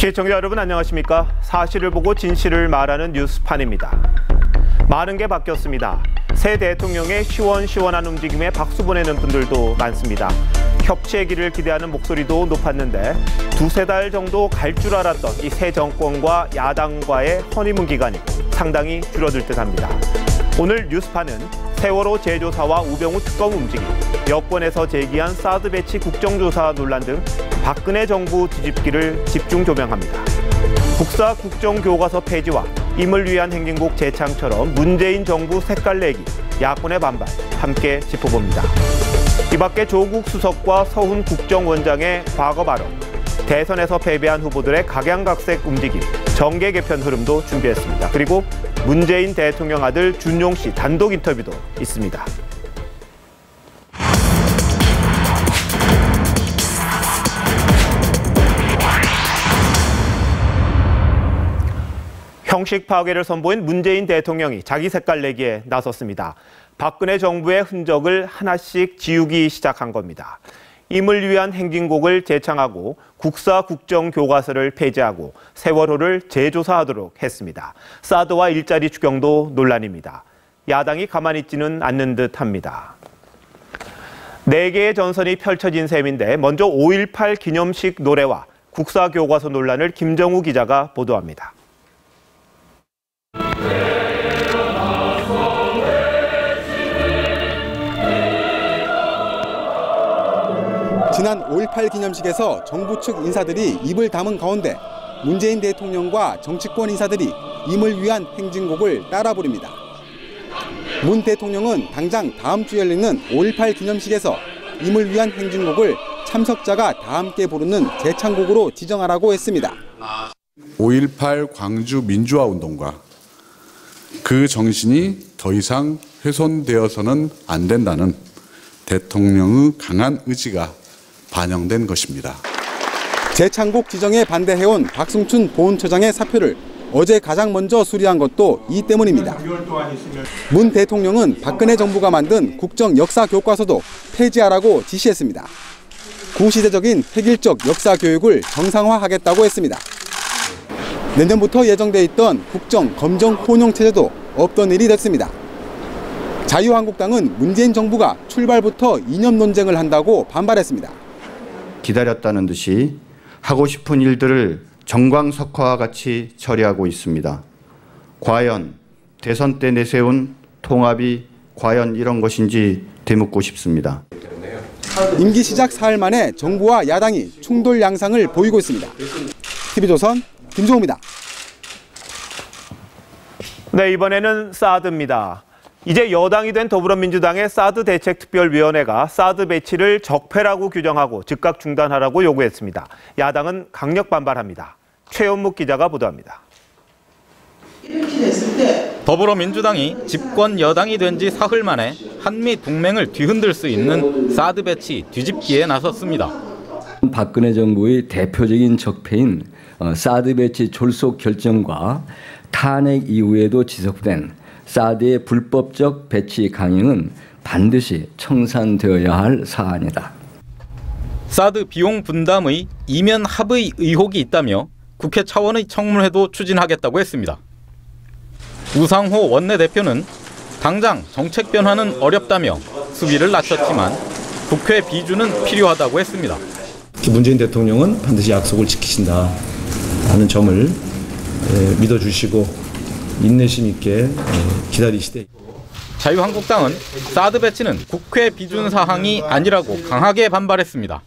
시청자 여러분 안녕하십니까? 사실을 보고 진실을 말하는 뉴스판입니다. 많은 게 바뀌었습니다. 새 대통령의 시원시원한 움직임에 박수 보내는 분들도 많습니다. 협치의 길을 기대하는 목소리도 높았는데 두세 달 정도 갈 줄 알았던 이 새 정권과 야당과의 허니문 기간이 상당히 줄어들 듯합니다. 오늘 뉴스판은 세월호 제조사와 우병우 특검 움직임, 여권에서 제기한 사드 배치 국정조사 논란 등 박근혜 정부 뒤집기를 집중 조명합니다. 국사 국정교과서 폐지와 임을 위한 행진곡 재창처럼 문재인 정부 색깔 내기, 야권의 반발 함께 짚어봅니다. 이 밖에 조국 수석과 서훈 국정원장의 과거 발언, 대선에서 패배한 후보들의 각양각색 움직임, 정계 개편 흐름도 준비했습니다. 그리고 문재인 대통령 아들 준용 씨 단독 인터뷰도 있습니다. 형식 파괴를 선보인 문재인 대통령이 자기 색깔 내기에 나섰습니다. 박근혜 정부의 흔적을 하나씩 지우기 시작한 겁니다. 임을 위한 행진곡을 재창하고 국사 국정교과서를 폐지하고 세월호를 재조사하도록 했습니다. 사드와 일자리 추경도 논란입니다. 야당이 가만히 있지는 않는 듯합니다. 4개의 전선이 펼쳐진 셈인데 먼저 5.18 기념식 노래와 국사교과서 논란을 김정우 기자가 보도합니다. 지난 5.18 기념식에서 정부 측 인사들이 입을 다문 가운데 문재인 대통령과 정치권 인사들이 임을 위한 행진곡을 따라 부릅니다. 문 대통령은 당장 다음 주 열리는 5.18 기념식에서 임을 위한 행진곡을 참석자가 다 함께 부르는 재창곡으로 지정하라고 했습니다. 5.18 광주 민주화 운동과 그 정신이 더 이상 훼손되어서는 안 된다는 대통령의 강한 의지가 반영된 것입니다. 재창곡 지정에 반대해온 박승춘 보훈처장의 사표를 어제 가장 먼저 수리한 것도 이 때문입니다. 문 대통령은 박근혜 정부가 만든 국정 역사 교과서도 폐지하라고 지시했습니다. 구시대적인 획일적 역사 교육을 정상화하겠다고 했습니다. 내년부터 예정돼 있던 국정 검정 혼용 체제도 없던 일이 됐습니다. 자유한국당은 문재인 정부가 출발부터 이념 논쟁을 한다고 반발했습니다. 기다렸다는 듯이 하고 싶은 일들을 정광석화와 같이 처리하고 있습니다. 과연 대선 때 내세운 통합이 과연 이런 것인지 되묻고 싶습니다. 임기 시작 사흘 만에 정부와 야당이 충돌 양상을 보이고 있습니다. TV조선 김종우입니다. 네, 이번에는 사드입니다. 이제 여당이 된 더불어민주당의 사드 대책특별위원회가 사드 배치를 적폐라고 규정하고 즉각 중단하라고 요구했습니다. 야당은 강력 반발합니다. 최연묵 기자가 보도합니다. 더불어민주당이 집권 여당이 된 지 사흘 만에 한미 동맹을 뒤흔들 수 있는 사드 배치 뒤집기에 나섰습니다. 박근혜 정부의 대표적인 적폐인 사드 배치 졸속 결정과 탄핵 이후에도 지속된 사드의 불법적 배치 강행은 반드시 청산되어야 할 사안이다. 사드 비용 분담의 이면 합의 의혹이 있다며 국회 차원의 청문회도 추진하겠다고 했습니다. 우상호 원내대표는 당장 정책 변화는 어렵다며 수비를 낮췄지만 국회 비준은 필요하다고 했습니다. 문재인 대통령은 반드시 약속을 지키신다 하는 점을 믿어주시고 인내심 있게 기다리시되. 자유한국당은 사드 배치는 국회 비준 사항이 아니라고 강하게 반발했습니다.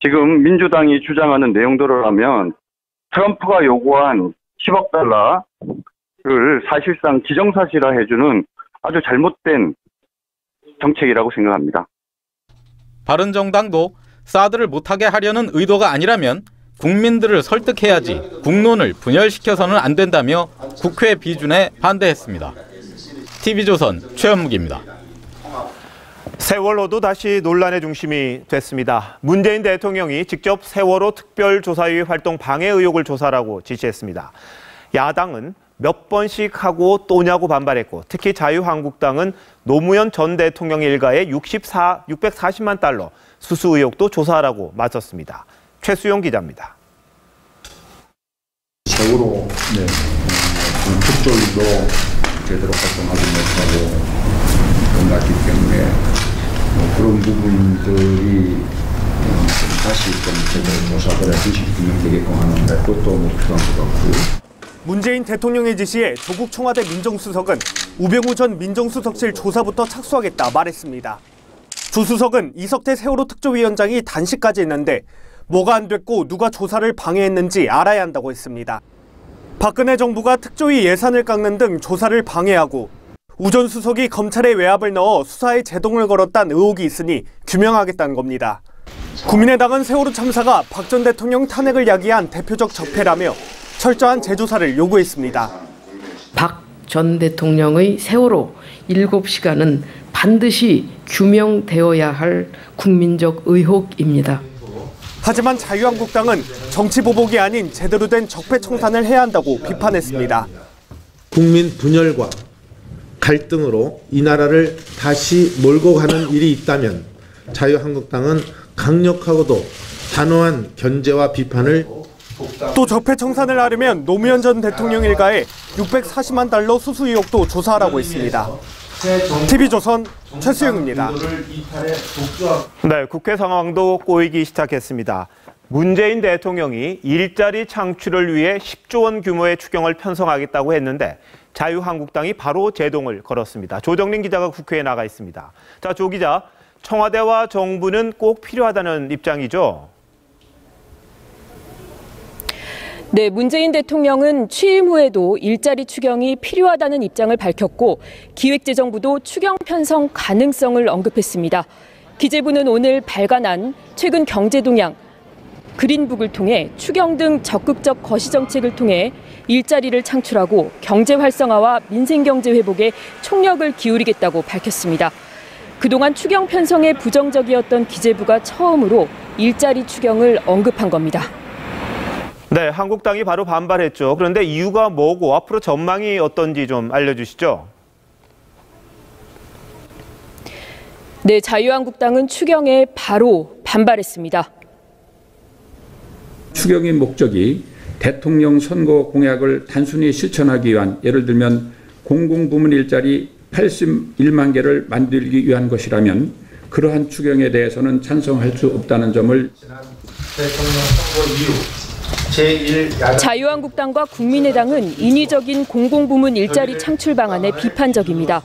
지금 민주당이 주장하는 내용대로 하면 트럼프가 요구한 10억 달러를 사실상 기정사실화 해주는 아주 잘못된 정책이라고 생각합니다. 바른정당도 사드를 못하게 하려는 의도가 아니라면 국민들을 설득해야지 국론을 분열시켜서는 안 된다며 국회 비준에 반대했습니다. TV조선 최연묵입니다. 세월호도 다시 논란의 중심이 됐습니다. 문재인 대통령이 직접 세월호 특별조사위 활동 방해 의혹을 조사라고 지시했습니다. 야당은 몇 번씩 하고 또냐고 반발했고 특히 자유한국당은 노무현 전 대통령 일가의 640만 달러 수수 의혹도 조사하라고 맞섰습니다. 최수용 기자입니다. 세월호 특조위도 제대로 활동하지 못하고 끝났기 때문에 그런 부분들이 다시 좀 제대로 조사를 진행되게끔 하는 것도 필요한 것 같고요. 문재인 대통령의 지시에 조국 청와대 민정수석은 우병우 전 민정수석실 조사부터 착수하겠다 말했습니다. 주 수석은 이석태 세월호 특조위원장이 단식까지 했는데 뭐가 안 됐고 누가 조사를 방해했는지 알아야 한다고 했습니다. 박근혜 정부가 특조위 예산을 깎는 등 조사를 방해하고 우 전 수석이 검찰에 외압을 넣어 수사에 제동을 걸었다는 의혹이 있으니 규명하겠다는 겁니다. 국민의당은 세월호 참사가 박 전 대통령 탄핵을 야기한 대표적 적폐라며 철저한 재조사를 요구했습니다. 박 전 대통령의 세월호 7시간은 반드시 규명되어야 할 국민적 의혹입니다. 하지만 자유한국당은 정치보복이 아닌 제대로 된 적폐청산을 해야 한다고 비판했습니다. 국민 분열과 갈등으로 이 나라를 다시 몰고 가는 일이 있다면 자유한국당은 강력하고도 단호한 견제와 비판을 또 적폐청산을 하려면 노무현 전 대통령 일가에 640만 달러 수수 의혹도 조사하라고 했습니다. TV조선 최수영입니다. 네, 국회 상황도 꼬이기 시작했습니다. 문재인 대통령이 일자리 창출을 위해 10조 원 규모의 추경을 편성하겠다고 했는데 자유한국당이 바로 제동을 걸었습니다. 조정린 기자가 국회에 나가 있습니다. 자, 조 기자, 청와대와 정부는 꼭 필요하다는 입장이죠? 네, 문재인 대통령은 취임 후에도 일자리 추경이 필요하다는 입장을 밝혔고 기획재정부도 추경 편성 가능성을 언급했습니다. 기재부는 오늘 발간한 최근 경제 동향 그린북을 통해 추경 등 적극적 거시정책을 통해 일자리를 창출하고 경제 활성화와 민생경제 회복에 총력을 기울이겠다고 밝혔습니다. 그동안 추경 편성에 부정적이었던 기재부가 처음으로 일자리 추경을 언급한 겁니다. 네, 한국당이 바로 반발했죠. 그런데 이유가 뭐고 앞으로 전망이 어떤지 좀 알려주시죠. 네, 자유한국당은 추경에 바로 반발했습니다. 추경의 목적이 대통령 선거 공약을 단순히 실천하기 위한, 예를 들면 공공부문 일자리 81만 개를 만들기 위한 것이라면 그러한 추경에 대해서는 찬성할 수 없다는 점을 대통령 선거 이후 자유한국당과 국민의당은 인위적인 공공부문 일자리 창출 방안에 비판적입니다.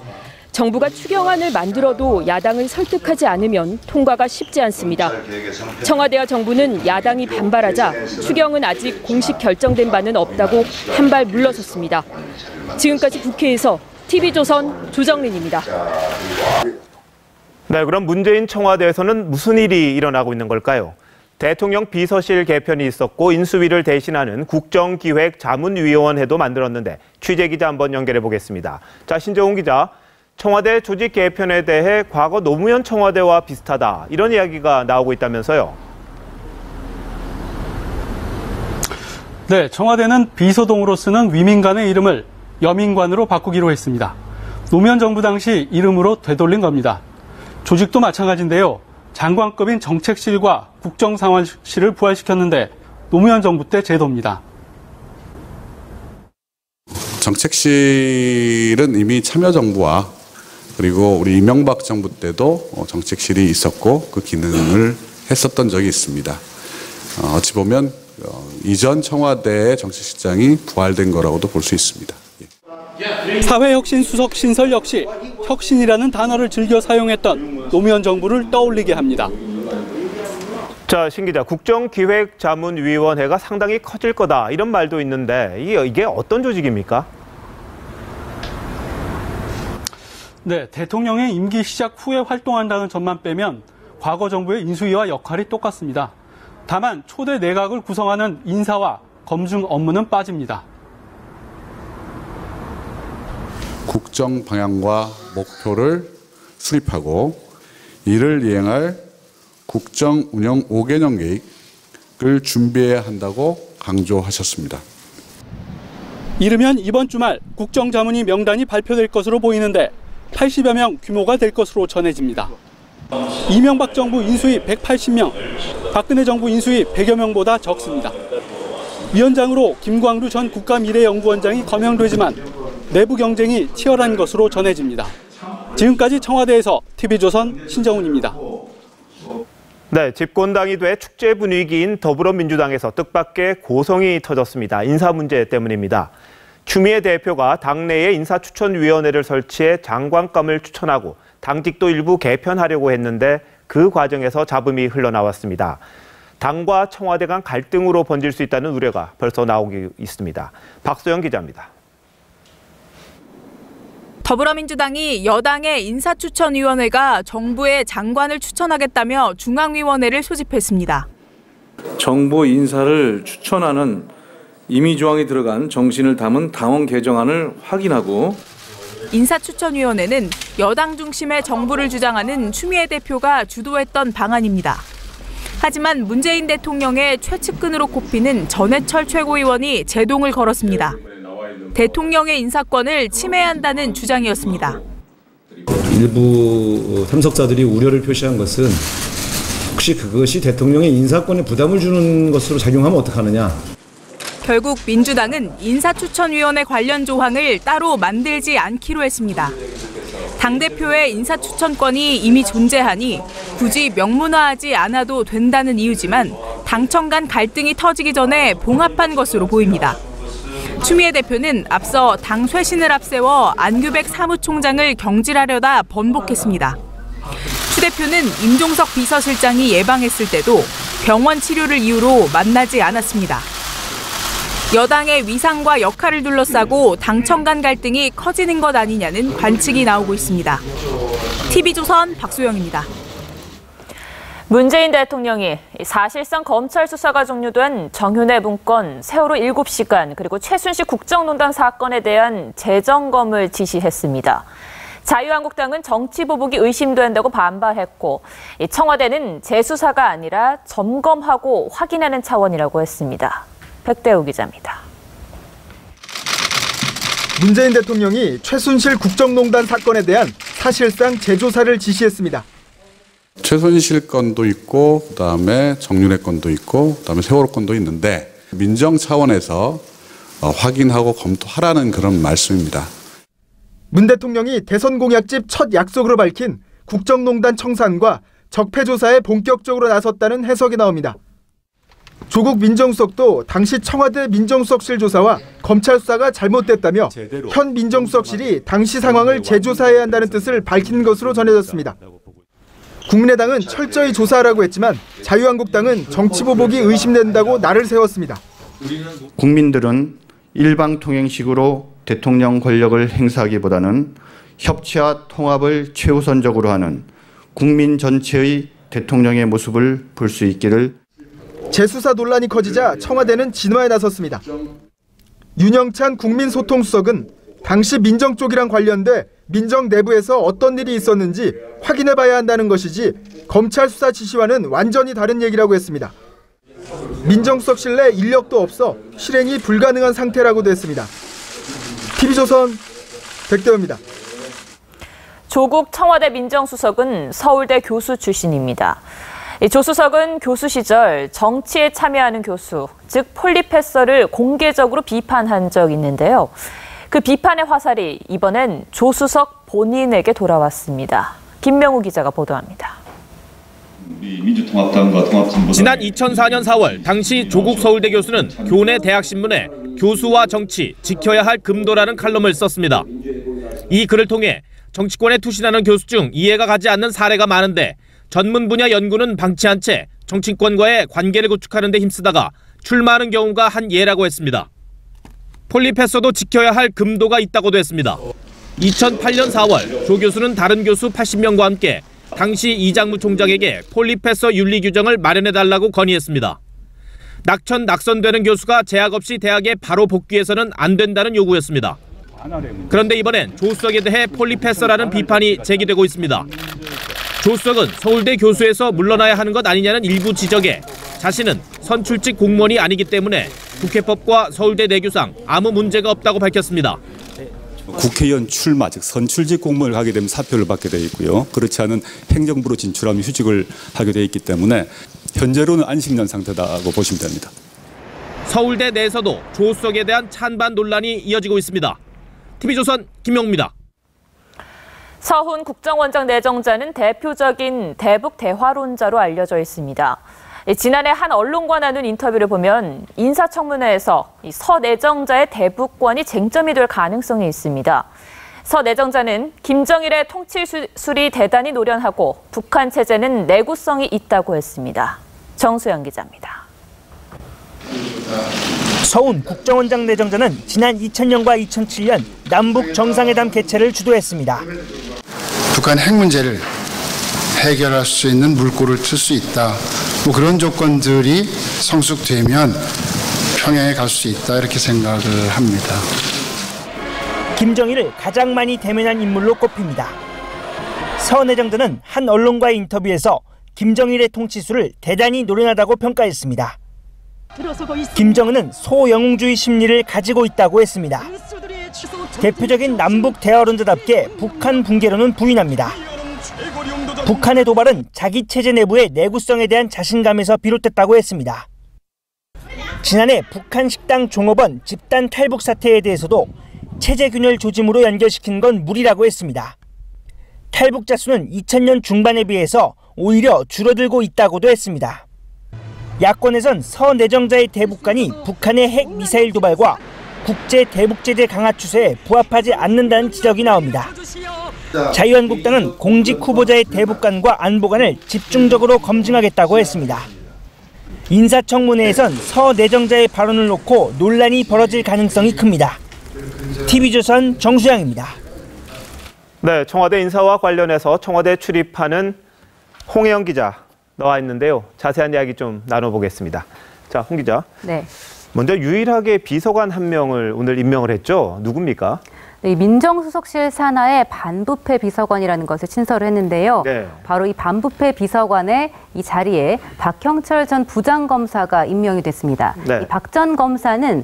정부가 추경안을 만들어도 야당을 설득하지 않으면 통과가 쉽지 않습니다. 청와대와 정부는 야당이 반발하자 추경은 아직 공식 결정된 바는 없다고 한 발 물러섰습니다. 지금까지 국회에서 TV조선 조정린입니다. 네, 그럼 문재인 청와대에서는 무슨 일이 일어나고 있는 걸까요? 대통령 비서실 개편이 있었고 인수위를 대신하는 국정기획자문위원회도 만들었는데 취재기자 한번 연결해 보겠습니다. 자, 신정훈 기자, 청와대 조직 개편에 대해 과거 노무현 청와대와 비슷하다, 이런 이야기가 나오고 있다면서요? 네, 청와대는 비서동으로 쓰는 위민관의 이름을 여민관으로 바꾸기로 했습니다. 노무현 정부 당시 이름으로 되돌린 겁니다. 조직도 마찬가지인데요. 장관급인 정책실과 국정상황실을 부활시켰는데 노무현 정부 때 제도입니다. 정책실은 이미 참여정부와 그리고 우리 이명박 정부 때도 정책실이 있었고 그 기능을 했었던 적이 있습니다. 어찌 보면 이전 청와대의 정책실장이 부활된 거라고도 볼 수 있습니다. 사회혁신수석 신설 역시 혁신이라는 단어를 즐겨 사용했던 노무현 정부를 떠올리게 합니다. 자, 신 기자, 국정기획자문위원회가 상당히 커질 거다, 이런 말도 있는데 이게 어떤 조직입니까? 네, 대통령의 임기 시작 후에 활동한다는 점만 빼면 과거 정부의 인수위와 역할이 똑같습니다. 다만 초대 내각을 구성하는 인사와 검증 업무는 빠집니다. 국정 방향과 목표를 수립하고 이를 이행할 국정 운영 5개년 계획을 준비해야 한다고 강조하셨습니다. 이르면 이번 주말 국정자문위 명단이 발표될 것으로 보이는데 80여 명 규모가 될 것으로 전해집니다. 이명박 정부 인수위 180명, 박근혜 정부 인수위 100여 명보다 적습니다. 위원장으로 김광루 전 국가미래연구원장이 거명되지만 내부 경쟁이 치열한 것으로 전해집니다. 지금까지 청와대에서 TV조선 신정훈입니다. 네, 집권당이 돼 축제 분위기인 더불어민주당에서 뜻밖의 고성이 터졌습니다. 인사 문제 때문입니다. 추미애 대표가 당내에 인사추천위원회를 설치해 장관감을 추천하고 당직도 일부 개편하려고 했는데 그 과정에서 잡음이 흘러나왔습니다. 당과 청와대 간 갈등으로 번질 수 있다는 우려가 벌써 나오고 있습니다. 박소영 기자입니다. 더불어민주당이 여당의 인사추천위원회가 정부의 장관을 추천하겠다며 중앙위원회를 소집했습니다. 정부 인사를 추천하는 임의조항이 들어간 정신을 담은 당원 개정안을 확인하고 인사추천위원회는 여당 중심의 정부를 주장하는 추미애 대표가 주도했던 방안입니다. 하지만 문재인 대통령의 최측근으로 꼽히는 전해철 최고위원이 제동을 걸었습니다. 대통령의 인사권을 침해한다는 주장이었습니다. 일부 참석자들이 우려를 표시한 것은 혹시 그것이 대통령의 인사권에 부담을 주는 것으로 작용하면 어떡하느냐. 결국 민주당은 인사추천위원회 관련 조항을 따로 만들지 않기로 했습니다. 당대표의 인사추천권이 이미 존재하니 굳이 명문화하지 않아도 된다는 이유지만 당청 간 갈등이 터지기 전에 봉합한 것으로 보입니다. 추미애 대표는 앞서 당 쇄신을 앞세워 안규백 사무총장을 경질하려다 번복했습니다. 추 대표는 임종석 비서실장이 예방했을 때도 병원 치료를 이유로 만나지 않았습니다. 여당의 위상과 역할을 둘러싸고 당청 간 갈등이 커지는 것 아니냐는 관측이 나오고 있습니다. TV조선 박소영입니다. 문재인 대통령이 사실상 검찰 수사가 종료된 정윤회 문건 세월호 7시간 그리고 최순실 국정농단 사건에 대한 재점검을 지시했습니다. 자유한국당은 정치보복이 의심된다고 반발했고 청와대는 재수사가 아니라 점검하고 확인하는 차원이라고 했습니다. 백대우 기자입니다. 문재인 대통령이 최순실 국정농단 사건에 대한 사실상 재조사를 지시했습니다. 최순실 건도 있고 그다음에 정윤회 건도 있고 그다음에 세월호 건도 있는데 민정 차원에서 확인하고 검토하라는 그런 말씀입니다. 문 대통령이 대선 공약집 첫 약속으로 밝힌 국정농단 청산과 적폐조사에 본격적으로 나섰다는 해석이 나옵니다. 조국 민정수석도 당시 청와대 민정수석실 조사와 검찰 수사가 잘못됐다며 현 민정수석실이 당시 상황을 재조사해야 한다는 뜻을 밝힌 것으로 전해졌습니다. 국민의당은 철저히 조사하라고 했지만 자유한국당은 정치보복이 의심된다고 날을 세웠습니다. 국민들은 일방통행식으로 대통령 권력을 행사하기보다는 협치와 통합을 최우선적으로 하는 국민 전체의 대통령의 모습을 볼 수 있기를. 재수사 논란이 커지자 청와대는 진화에 나섰습니다. 윤영찬 국민소통수석은 당시 민정 쪽이랑 관련돼 민정 내부에서 어떤 일이 있었는지 확인해봐야 한다는 것이지 검찰 수사 지시와는 완전히 다른 얘기라고 했습니다. 민정수석실 내 인력도 없어 실행이 불가능한 상태라고도 했습니다. TV조선 백대호입니다. 조국 청와대 민정수석은 서울대 교수 출신입니다. 조 수석은 교수 시절 정치에 참여하는 교수, 즉 폴리페서를 공개적으로 비판한 적이 있는데요. 그 비판의 화살이 이번엔 조 수석 본인에게 돌아왔습니다. 김명우 기자가 보도합니다. 지난 2004년 4월 당시 조국 서울대 교수는 교내 대학신문에 교수와 정치, 지켜야 할 금도라는 칼럼을 썼습니다. 이 글을 통해 정치권에 투신하는 교수 중 이해가 가지 않는 사례가 많은데 전문 분야 연구는 방치한 채 정치권과의 관계를 구축하는 데 힘쓰다가 출마하는 경우가 한 예라고 했습니다. 폴리페서도 지켜야 할 금도가 있다고도 했습니다. 2008년 4월 조 교수는 다른 교수 80명과 함께 당시 이장무 총장에게 폴리페서 윤리 규정을 마련해달라고 건의했습니다. 낙천낙선되는 교수가 제약 없이 대학에 바로 복귀해서는 안 된다는 요구였습니다. 그런데 이번엔 조 수석에 대해 폴리페서라는 비판이 제기되고 있습니다. 조 수석은 서울대 교수에서 물러나야 하는 것 아니냐는 일부 지적에 자신은 선출직 공무원이 아니기 때문에 국회법과 서울대 내규상 아무 문제가 없다고 밝혔습니다. 국회의원 출마, 즉 선출직 공무원을 하게 되면 사표를 받게 돼 있고요. 그렇지 않은 행정부로 진출하면 휴직을 하게 돼 있기 때문에 현재로는 안식년 상태다고 보시면 됩니다. 서울대 내에서도 조수석에 대한 찬반 논란이 이어지고 있습니다. TV조선 김용입니다. 서훈 국정원장 내정자는 대표적인 대북 대화론자로 알려져 있습니다. 지난해 한 언론과 나눈 인터뷰를 보면 인사청문회에서 서 내정자의 대북관이 쟁점이 될 가능성이 있습니다. 서 내정자는 김정일의 통치술이 대단히 노련하고 북한 체제는 내구성이 있다고 했습니다. 정수영 기자입니다. 서훈 국정원장 내정자는 지난 2000년과 2007년 남북 정상회담 개최를 주도했습니다. 북한 핵 문제를 해결할 수 있는 물꼬를 틀 수 있다. 뭐 그런 조건들이 성숙되면 평양에 갈 수 있다 이렇게 생각을 합니다. 김정일을 가장 많이 대면한 인물로 꼽힙니다. 서 내정자는 한 언론과의 인터뷰에서 김정일의 통치술을 대단히 노련하다고 평가했습니다. 김정은은 소영웅주의 심리를 가지고 있다고 했습니다. 대표적인 남북 대화론자답게 북한 붕괴론은 부인합니다. 북한의 도발은 자기 체제 내부의 내구성에 대한 자신감에서 비롯됐다고 했습니다. 지난해 북한 식당 종업원 집단 탈북 사태에 대해서도 체제 균열 조짐으로 연결시킨 건 무리라고 했습니다. 탈북자 수는 2000년 중반에 비해서 오히려 줄어들고 있다고도 했습니다. 야권에선 서 내정자의 대북관이 북한의 핵 미사일 도발과 국제 대북 제재 강화 추세에 부합하지 않는다는 지적이 나옵니다. 자유한국당은 공직 후보자의 대북관과 안보관을 집중적으로 검증하겠다고 했습니다. 인사청문회에선 서 내정자의 발언을 놓고 논란이 벌어질 가능성이 큽니다. TV조선 정수양입니다. 네, 청와대 인사와 관련해서 청와대 출입하는 홍혜영 기자 나와 있는데요. 자세한 이야기 좀 나눠보겠습니다. 자, 홍 기자. 네. 먼저 유일하게 비서관 한 명을 오늘 임명을 했죠. 누굽니까? 네, 민정수석실 산하의 반부패 비서관이라는 것을 신설을 했는데요. 네. 바로 이 반부패 비서관의 이 자리에 박형철 전 부장검사가 임명이 됐습니다. 네. 박 전 검사는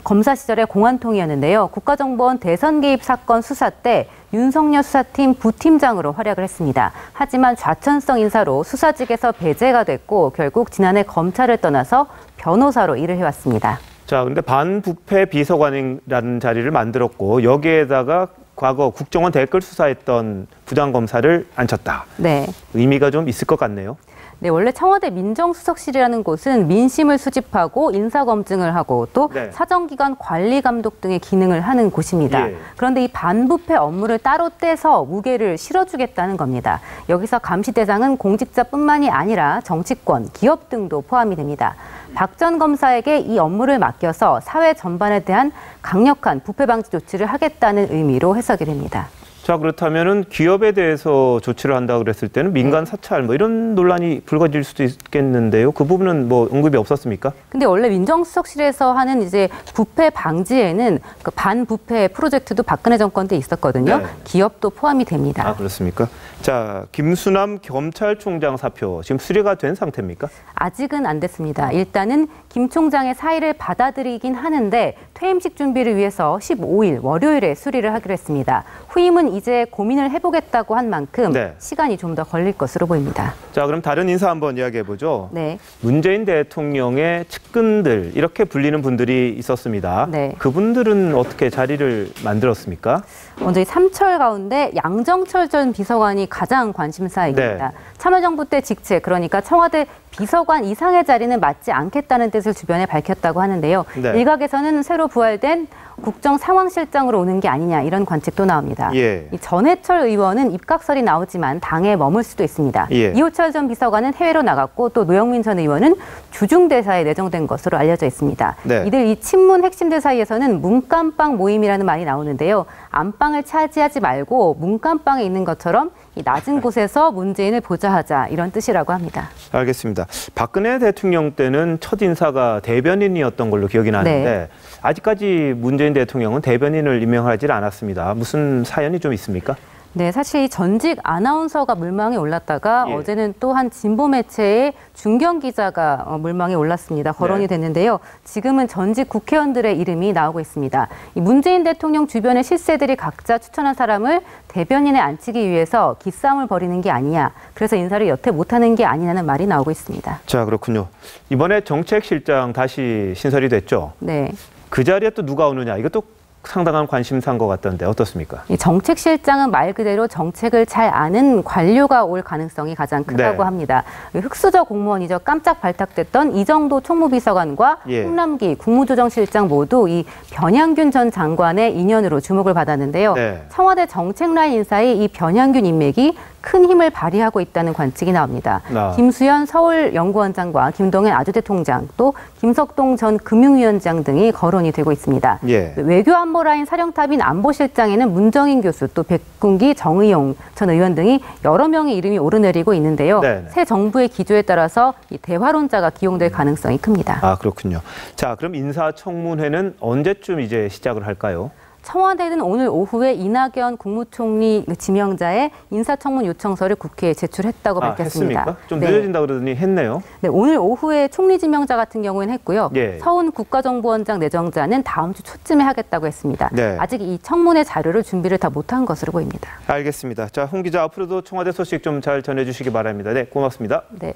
검사 시절에 공안통이었는데요. 국가정보원 대선 개입 사건 수사 때 윤석열 수사팀 부팀장으로 활약을 했습니다. 하지만 좌천성 인사로 수사직에서 배제가 됐고 결국 지난해 검찰을 떠나서 변호사로 일을 해왔습니다. 자, 근데 반부패 비서관이라는 자리를 만들었고 여기에다가 과거 국정원 댓글 수사했던 부장검사를 앉혔다. 네. 의미가 좀 있을 것 같네요. 네, 원래 청와대 민정수석실이라는 곳은 민심을 수집하고 인사검증을 하고 또 네. 사정기관 관리감독 등의 기능을 하는 곳입니다. 예. 그런데 이 반부패 업무를 따로 떼서 무게를 실어주겠다는 겁니다. 여기서 감시 대상은 공직자뿐만이 아니라 정치권, 기업 등도 포함이 됩니다. 박 전 검사에게 이 업무를 맡겨서 사회 전반에 대한 강력한 부패 방지 조치를 하겠다는 의미로 해석이 됩니다. 자, 그렇다면은 기업에 대해서 조치를 한다 그랬을 때는 민간 사찰 뭐 이런 논란이 불거질 수도 있겠는데요. 그 부분은 뭐 언급이 없었습니까? 근데 원래 민정수석실에서 하는 이제 부패 방지에는 그 반부패 프로젝트도 박근혜 정권 때 있었거든요. 네. 기업도 포함이 됩니다. 아, 그렇습니까? 자, 김수남 검찰총장 사표 지금 수리가 된 상태입니까? 아직은 안 됐습니다. 일단은 김 총장의 사의를 받아들이긴 하는데 퇴임식 준비를 위해서 15일 월요일에 수리를 하기로 했습니다. 후임은 이제 고민을 해보겠다고 한 만큼 네. 시간이 좀 더 걸릴 것으로 보입니다. 자, 그럼 다른 인사 한번 이야기해보죠. 네. 문재인 대통령의 측근들 이렇게 불리는 분들이 있었습니다. 네. 그분들은 어떻게 자리를 만들었습니까? 먼저 이 삼철 가운데 양정철 전 비서관이 가장 관심사입니다. 네. 참여정부 때 직책, 그러니까 청와대 비서관 이상의 자리는 맞지 않겠다는 뜻을 주변에 밝혔다고 하는데요. 네. 일각에서는 새로 부활된 국정상황실장으로 오는 게 아니냐 이런 관측도 나옵니다. 예. 이 전해철 의원은 입각설이 나오지만 당에 머물 수도 있습니다. 예. 이호철 전 비서관은 해외로 나갔고 또 노영민 전 의원은 주중대사에 내정된 것으로 알려져 있습니다. 네. 이들 이 친문 핵심들 사이에서는 문간방 모임이라는 말이 나오는데요. 안방을 차지하지 말고 문간방에 있는 것처럼 이 낮은 곳에서 문재인을 보좌하자 이런 뜻이라고 합니다. 알겠습니다. 박근혜 대통령 때는 첫 인사가 대변인이었던 걸로 기억이 나는데 네. 아직까지 문재인 대통령은 대변인을 임명하지 않았습니다. 무슨 사연이 좀 있습니까? 네, 사실 이 전직 아나운서가 물망에 올랐다가 예. 어제는 또 한 진보 매체의 중견 기자가 물망에 올랐습니다. 거론이 네. 됐는데요. 지금은 전직 국회의원들의 이름이 나오고 있습니다. 이 문재인 대통령 주변의 실세들이 각자 추천한 사람을 대변인에 앉히기 위해서 기싸움을 벌이는 게 아니냐. 그래서 인사를 여태 못하는 게 아니냐는 말이 나오고 있습니다. 자, 그렇군요. 이번에 정책실장 다시 신설이 됐죠? 네. 그 자리에 또 누가 오느냐, 이것도 상당한 관심사인 것 같던데 어떻습니까? 이 정책실장은 말 그대로 정책을 잘 아는 관료가 올 가능성이 가장 크다고 합니다. 흑수저 공무원이죠. 깜짝 발탁됐던 이정도 총무비서관과 홍남기 국무조정실장 모두 이 변양균 전 장관의 인연으로 주목을 받았는데요. 청와대 정책라인 인사의 이 변양균 인맥이 큰 힘을 발휘하고 있다는 관측이 나옵니다. 김수현 서울연구원장과 김동연 아주대 통장, 또 김석동 전 금융위원장 등이 거론이 되고 있습니다. 외교안보라인 사령탑인 안보실장에는 문정인 교수, 또 백군기 정의용 전 의원 등이 여러 명의 이름이 오르내리고 있는데요. 새 정부의 기조에 따라서 이 대화론자가 기용될 가능성이 큽니다. 아, 그렇군요. 자, 그럼 인사청문회는 언제쯤 이제 시작을 할까요? 청와대는 오늘 오후에 이낙연 국무총리 지명자의 인사청문 요청서를 국회에 제출했다고 밝혔습니다. 했습니까? 좀 늦어진다 그러더니 했네요. 네, 오늘 오후에 총리 지명자 같은 경우에는 했고요. 서훈 국가정보원장 내정자는 다음 주 초쯤에 하겠다고 했습니다. 아직 이 청문회 자료를 준비를 다 못한 것으로 보입니다. 알겠습니다. 자, 홍 기자, 앞으로도 청와대 소식 좀 잘 전해주시기 바랍니다. 네, 고맙습니다. 네.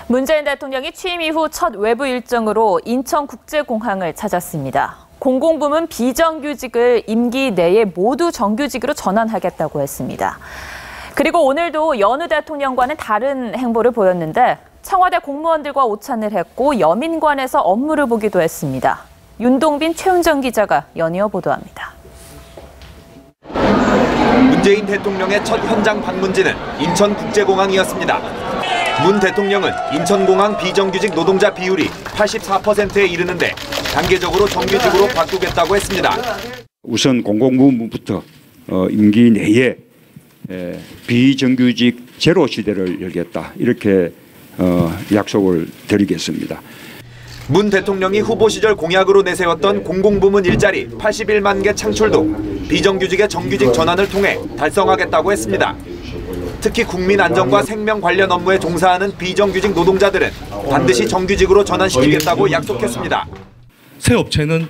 문재인 대통령이 취임 이후 첫 외부 일정으로 인천국제공항을 찾았습니다. 공공부문 비정규직을 임기 내에 모두 정규직으로 전환하겠다고 했습니다. 그리고 오늘도 연우 대통령과는 다른 행보를 보였는데 청와대 공무원들과 오찬을 했고 여민관에서 업무를 보기도 했습니다. 윤동빈, 최은정 기자가 연이어 보도합니다. 문재인 대통령의 첫 현장 방문지는 인천국제공항이었습니다. 문 대통령은 인천공항 비정규직 노동자 비율이 84%에 이르는데 단계적으로 정규직으로 바꾸겠다고 했습니다. 우선 공공부문부터 임기 내에 비정규직 제로 시대를 열겠다, 이렇게 약속을 드리겠습니다. 문 대통령이 후보 시절 공약으로 내세웠던 공공부문 일자리 81만 개 창출도 비정규직의 정규직 전환을 통해 달성하겠다고 했습니다. 특히 국민 안전과 생명 관련 업무에 종사하는 비정규직 노동자들은 반드시 정규직으로 전환시키겠다고 약속했습니다. 새 업체는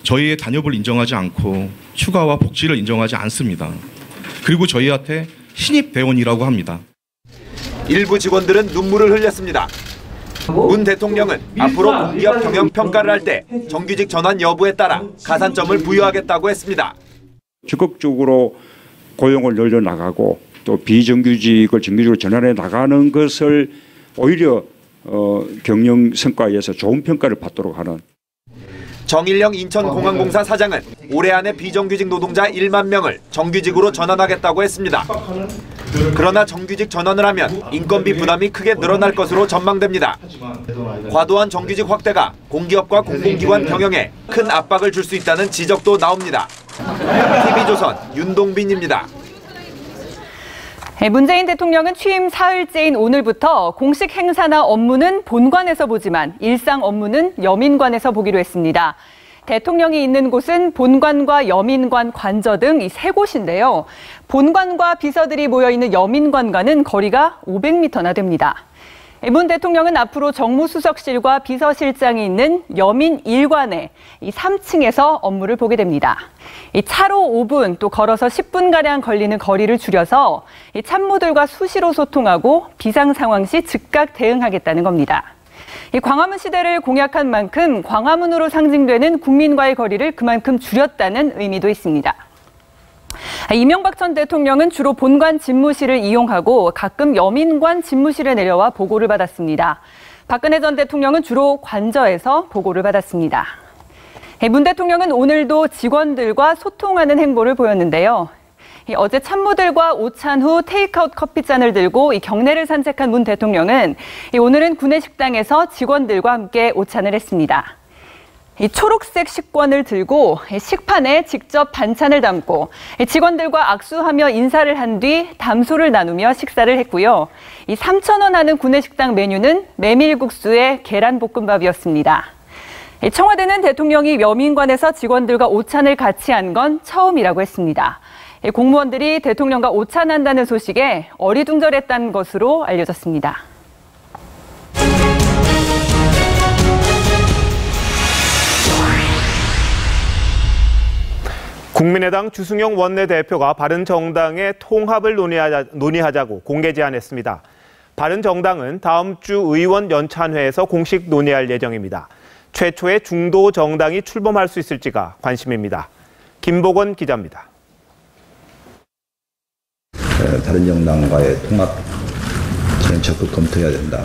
저희의 단협을 인정하지 않고 휴가와 복지를 인정하지 않습니다. 그리고 저희한테 신입 대원이라고 합니다. 일부 직원들은 눈물을 흘렸습니다. 문 대통령은 앞으로 공기업 경영 평가를 할 때 정규직 전환 여부에 따라 가산점을 부여하겠다고 했습니다. 적극적으로 고용을 늘려나가고 또 비정규직을 정규직으로 전환해 나가는 것을 오히려 경영 성과에서 좋은 평가를 받도록 하는. 정일영 인천공항공사 사장은 올해 안에 비정규직 노동자 1만 명을 정규직으로 전환하겠다고 했습니다. 그러나 정규직 전환을 하면 인건비 부담이 크게 늘어날 것으로 전망됩니다. 과도한 정규직 확대가 공기업과 공공기관 경영에 큰 압박을 줄 수 있다는 지적도 나옵니다. TV조선 윤동빈입니다. 문재인 대통령은 취임 사흘째인 오늘부터 공식 행사나 업무는 본관에서 보지만 일상 업무는 여민관에서 보기로 했습니다. 대통령이 있는 곳은 본관과 여민관, 관저 등 이 세 곳인데요. 본관과 비서들이 모여있는 여민관과는 거리가 500m나 됩니다. 문 대통령은 앞으로 정무수석실과 비서실장이 있는 여민 1관에 이 3층에서 업무를 보게 됩니다. 이 차로 5분 또 걸어서 10분가량 걸리는 거리를 줄여서 이 참모들과 수시로 소통하고 비상 상황 시 즉각 대응하겠다는 겁니다. 이 광화문 시대를 공약한 만큼 광화문으로 상징되는 국민과의 거리를 그만큼 줄였다는 의미도 있습니다. 이명박 전 대통령은 주로 본관 집무실을 이용하고 가끔 여민관 집무실에 내려와 보고를 받았습니다. 박근혜 전 대통령은 주로 관저에서 보고를 받았습니다. 문 대통령은 오늘도 직원들과 소통하는 행보를 보였는데요. 어제 참모들과 오찬 후 테이크아웃 커피잔을 들고 경내를 산책한 문 대통령은 오늘은 구내식당에서 직원들과 함께 오찬을 했습니다. 이 초록색 식권을 들고 식판에 직접 반찬을 담고 직원들과 악수하며 인사를 한 뒤 담소를 나누며 식사를 했고요. 이 3,000원 하는 구내식당 메뉴는 메밀국수에 계란볶음밥이었습니다. 청와대는 대통령이 여민관에서 직원들과 오찬을 같이 한 건 처음이라고 했습니다. 공무원들이 대통령과 오찬한다는 소식에 어리둥절했다는 것으로 알려졌습니다. 국민의당 주승용 원내대표가 바른정당의 통합을 논의하자고 공개 제안했습니다. 바른정당은 다음 주 의원 연찬회에서 공식 논의할 예정입니다. 최초의 중도 정당이 출범할 수 있을지가 관심입니다. 김복원 기자입니다. 바른정당과의 통합 저는 적극 검토해야 된다.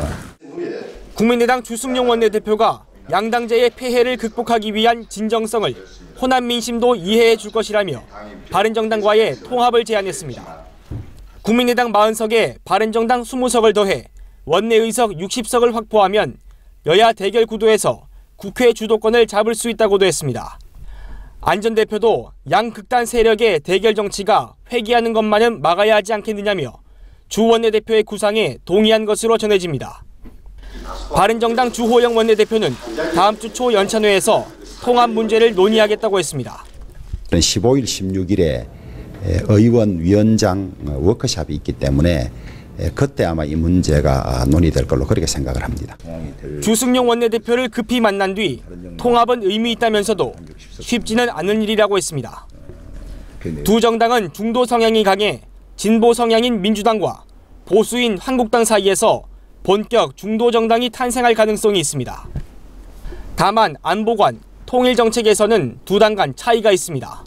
국민의당 주승용 원내대표가 양당제의 폐해를 극복하기 위한 진정성을 호남 민심도 이해해 줄 것이라며 바른정당과의 통합을 제안했습니다. 국민의당 40석에 바른정당 20석을 더해 원내의석 60석을 확보하면 여야 대결 구도에서 국회 주도권을 잡을 수 있다고도 했습니다. 안 전 대표도 양극단 세력의 대결 정치가 회귀하는 것만은 막아야 하지 않겠느냐며 주 원내대표의 구상에 동의한 것으로 전해집니다. 바른정당 주호영 원내대표는 다음 주 초 연찬회에서 통합 문제를 논의하겠다고 했습니다. 15일, 16일에 의원 위원장 워크숍이 있기 때문에 그때 아마 이 문제가 논의될 걸로 그렇게 생각을 합니다. 주승용 원내대표를 급히 만난 뒤 통합은 의미 있다면서도 쉽지는 않은 일이라고 했습니다. 두 정당은 중도 성향이 강해 진보 성향인 민주당과 보수인 한국당 사이에서 본격 중도 정당이 탄생할 가능성이 있습니다. 다만 안보관, 통일정책에서는 두 당 간 차이가 있습니다.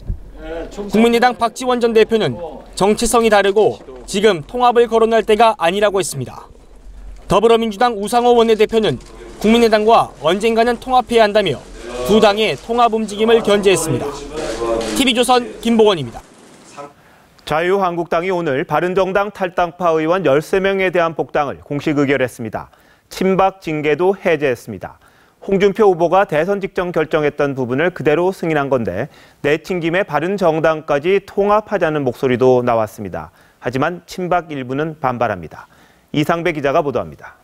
국민의당 박지원 전 대표는 정체성이 다르고 지금 통합을 거론할 때가 아니라고 했습니다. 더불어민주당 우상호 원내대표는 국민의당과 언젠가는 통합해야 한다며 두 당의 통합 움직임을 견제했습니다. TV조선 김보건입니다. 자유한국당이 오늘 바른정당 탈당파 의원 13명에 대한 복당을 공식 의결했습니다. 친박 징계도 해제했습니다. 홍준표 후보가 대선 직전 결정했던 부분을 그대로 승인한 건데 내친 김에 바른정당까지 통합하자는 목소리도 나왔습니다. 하지만 친박 일부는 반발합니다. 이상배 기자가 보도합니다.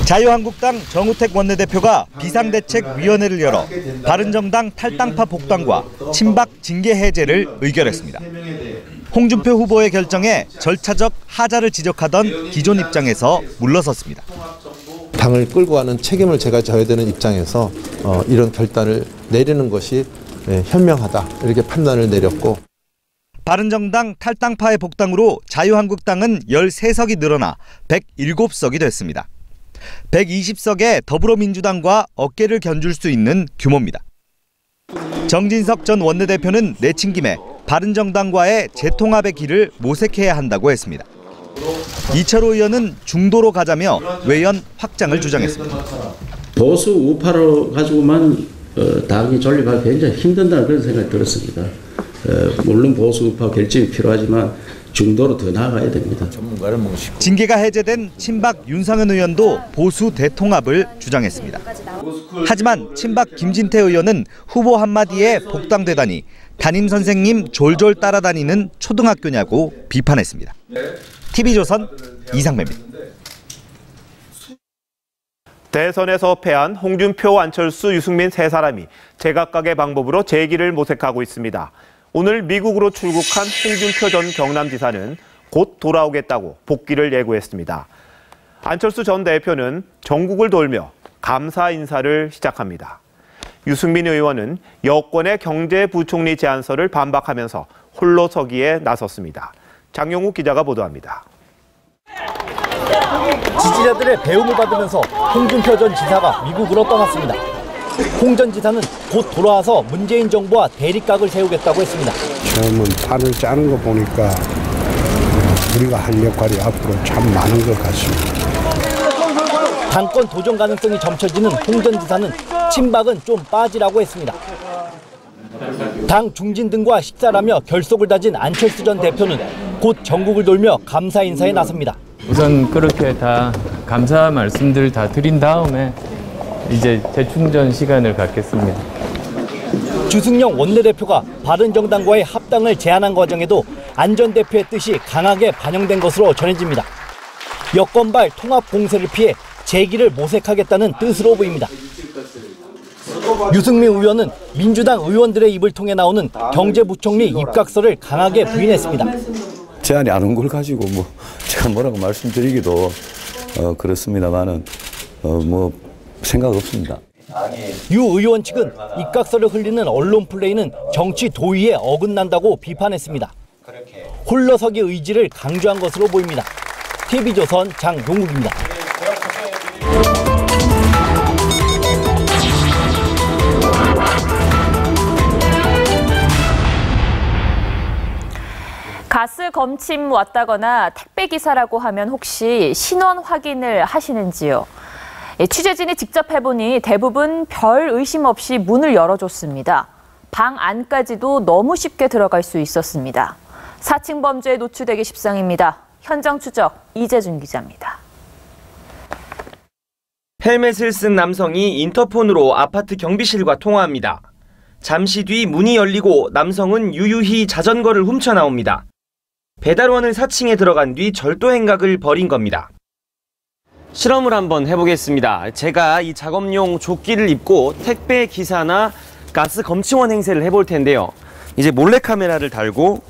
자유한국당 정우택 원내대표가 비상대책위원회를 열어 바른정당 탈당파 복당과 친박 징계 해제를 의결했습니다. 홍준표 후보의 결정에 절차적 하자를 지적하던 기존 입장에서 물러섰습니다. 당을 끌고 가는 책임을 제가 져야 되는 입장에서 이런 결단을 내리는 것이 현명하다 이렇게 판단을 내렸고, 바른정당 탈당파의 복당으로 자유한국당은 13석이 늘어나 107석이 됐습니다. 120석에 더불어민주당과 어깨를 견줄 수 있는 규모입니다. 정진석 전 원내대표는 내친 김에 바른정당과의 재통합의 길을 모색해야 한다고 했습니다. 이철호 의원은 중도로 가자며 외연 확장을 주장했습니다. 보수 우파로 가지고만 당이 존립하기 굉장히 힘든다는 그런 생각이 들었습니다. 물론 보수 우파 결집이 필요하지만 중도로 더 나아가야 됩니다. 징계가 해제된 친박 윤상현 의원도 보수 대통합을 주장했습니다. 하지만 친박 김진태 의원은 후보 한마디에 복당되다니 담임 선생님 졸졸 따라다니는 초등학교냐고 비판했습니다. TV조선 이상배입니다. 대선에서 패한 홍준표, 안철수, 유승민 세 사람이 제각각의 방법으로 재기를 모색하고 있습니다. 오늘 미국으로 출국한 홍준표 전 경남지사는 곧 돌아오겠다고 복귀를 예고했습니다. 안철수 전 대표는 전국을 돌며 감사 인사를 시작합니다. 유승민 의원은 여권의 경제부총리 제안서를 반박하면서 홀로 서기에 나섰습니다. 장용욱 기자가 보도합니다. 지지자들의 배움을 받으면서 홍준표 전 지사가 미국으로 떠났습니다. 홍 전 지사는 곧 돌아와서 문재인 정부와 대립각을 세우겠다고 했습니다. 처음은 판을 짜는 거 보니까 우리가 할 역할이 앞으로 참 많은 것 같습니다. 당권 도전 가능성이 점쳐지는 홍 전 지사는 친박은 좀 빠지라고 했습니다. 당 중진 등과 식사를 하며 결속을 다진 안철수 전 대표는 곧 전국을 돌며 감사 인사에 나섭니다. 우선 그렇게 다 감사 말씀들 다 드린 다음에 이제 재충전 시간을 갖겠습니다. 주승용 원내대표가 바른정당과의 합당을 제안한 과정에도 안 전 대표의 뜻이 강하게 반영된 것으로 전해집니다. 여권발 통합 공세를 피해 재기를 모색하겠다는 뜻으로 보입니다. 유승민 의원은 민주당 의원들의 입을 통해 나오는 경제부총리 입각설을 강하게 부인했습니다. 제안이 안 온 걸 가지고 제가 뭐라고 말씀드리기도 그렇습니다만은 생각 없습니다. 유 의원 측은 입각설을 흘리는 언론 플레이는 정치 도의에 어긋난다고 비판했습니다. 홀러서기 의지를 강조한 것으로 보입니다. TV조선 장용욱입니다. 가스 검침 왔다거나 택배 기사라고 하면 혹시 신원 확인을 하시는지요? 취재진이 직접 해보니 대부분 별 의심 없이 문을 열어줬습니다. 방 안까지도 너무 쉽게 들어갈 수 있었습니다. 사칭 범죄에 노출되기 십상입니다. 현장 추적 이재준 기자입니다. 헬멧을 쓴 남성이 인터폰으로 아파트 경비실과 통화합니다. 잠시 뒤 문이 열리고 남성은 유유히 자전거를 훔쳐 나옵니다. 배달원을 사칭해 들어간 뒤 절도 행각을 벌인 겁니다. 실험을 한번 해보겠습니다. 제가 이 작업용 조끼를 입고 택배 기사나 가스 검침원 행세를 해볼 텐데요. 이제 몰래카메라를 달고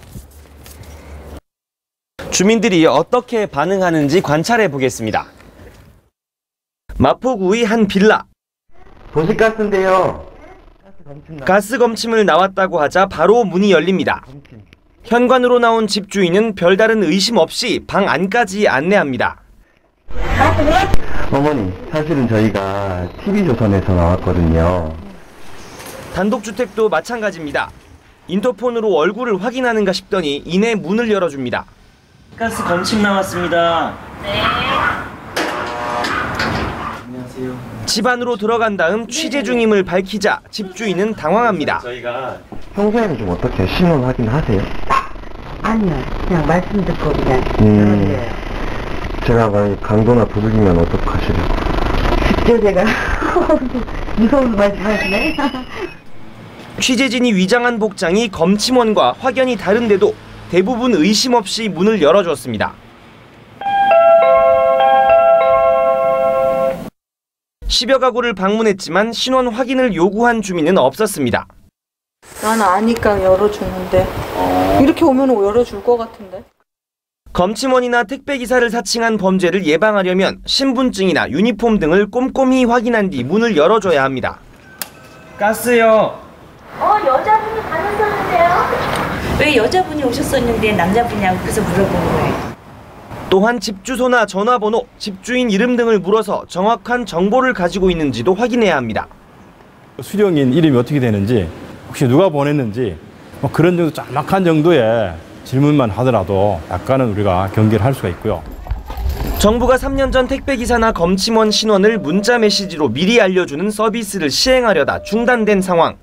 주민들이 어떻게 반응하는지 관찰해 보겠습니다. 마포구의 한 빌라. 도시가스인데요. 가스 검침을 나왔다고 하자 바로 문이 열립니다. 현관으로 나온 집주인은 별다른 의심 없이 방 안까지 안내합니다. 어머니, 사실은 저희가 TV조선에서 나왔거든요. 단독주택도 마찬가지입니다. 인터폰으로 얼굴을 확인하는가 싶더니 이내 문을 열어줍니다. 가스 검침 나왔습니다. 네. 안녕하세요. 집 안으로 들어간 다음 취재 중임을 밝히자 집주인은 당황합니다. 저희가 평소에는 좀 어떻게 신원 확인하세요? 아니요, 그냥 말씀 듣고 그냥 제가 만약 강도나 부르기면 어떡하시려고? 그때 제가 무서운 말씀하시네. 취재진이 위장한 복장이 검침원과 확연히 다른데도 대부분 의심 없이 문을 열어줬습니다. 10여 가구를 방문했지만 신원 확인을 요구한 주민은 없었습니다. 나는 아니까 열어주는데 이렇게 오면 열어줄 것 같은데. 검침원이나 택배기사를 사칭한 범죄를 예방하려면 신분증이나 유니폼 등을 꼼꼼히 확인한 뒤 문을 열어줘야 합니다. 가스요. 여자분이 가셨었는데요? 왜 여자분이 오셨었는데 남자분이냐고 그래서 물어본 거예요. 또한 집 주소나 전화번호, 집주인 이름 등을 물어서 정확한 정보를 가지고 있는지도 확인해야 합니다. 수령인 이름이 어떻게 되는지, 혹시 누가 보냈는지 그런 정도 짤막한 정도의 질문만 하더라도 약간은 우리가 경계를 할 수가 있고요. 정부가 3년 전 택배기사나 검침원 신원을 문자 메시지로 미리 알려주는 서비스를 시행하려다 중단된 상황.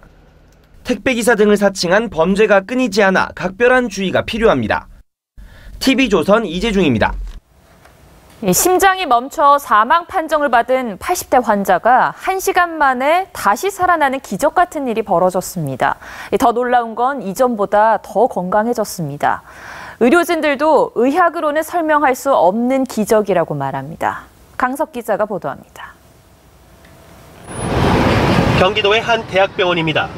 택배기사 등을 사칭한 범죄가 끊이지 않아 각별한 주의가 필요합니다. TV조선 이재중입니다. 심장이 멈춰 사망 판정을 받은 80대 환자가 1시간 만에 다시 살아나는 기적 같은 일이 벌어졌습니다. 더 놀라운 건 이전보다 더 건강해졌습니다. 의료진들도 의학으로는 설명할 수 없는 기적이라고 말합니다. 강석 기자가 보도합니다. 경기도의 한 대학병원입니다.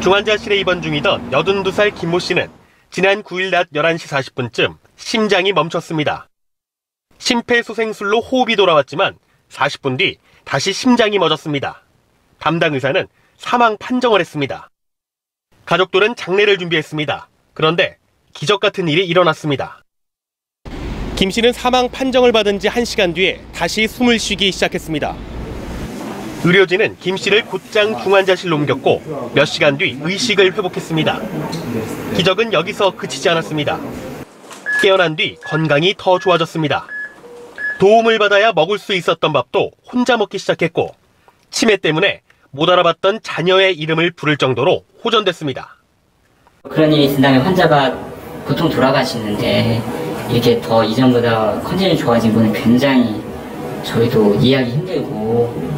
중환자실에 입원 중이던 82살 김모 씨는 지난 9일 낮 11시 40분쯤 심장이 멈췄습니다. 심폐소생술로 호흡이 돌아왔지만 40분 뒤 다시 심장이 멎었습니다. 담당 의사는 사망 판정을 했습니다. 가족들은 장례를 준비했습니다. 그런데 기적 같은 일이 일어났습니다. 김 씨는 사망 판정을 받은 지 1시간 뒤에 다시 숨을 쉬기 시작했습니다. 의료진은 김 씨를 곧장 중환자실로 옮겼고 몇 시간 뒤 의식을 회복했습니다. 기적은 여기서 그치지 않았습니다. 깨어난 뒤 건강이 더 좋아졌습니다. 도움을 받아야 먹을 수 있었던 밥도 혼자 먹기 시작했고 치매 때문에 못 알아봤던 자녀의 이름을 부를 정도로 호전됐습니다. 그런 일이 있다면 환자가 보통 돌아가시는데 이렇게 더 이전보다 컨디션이 좋아진 거는 굉장히 저희도 이해하기 힘들고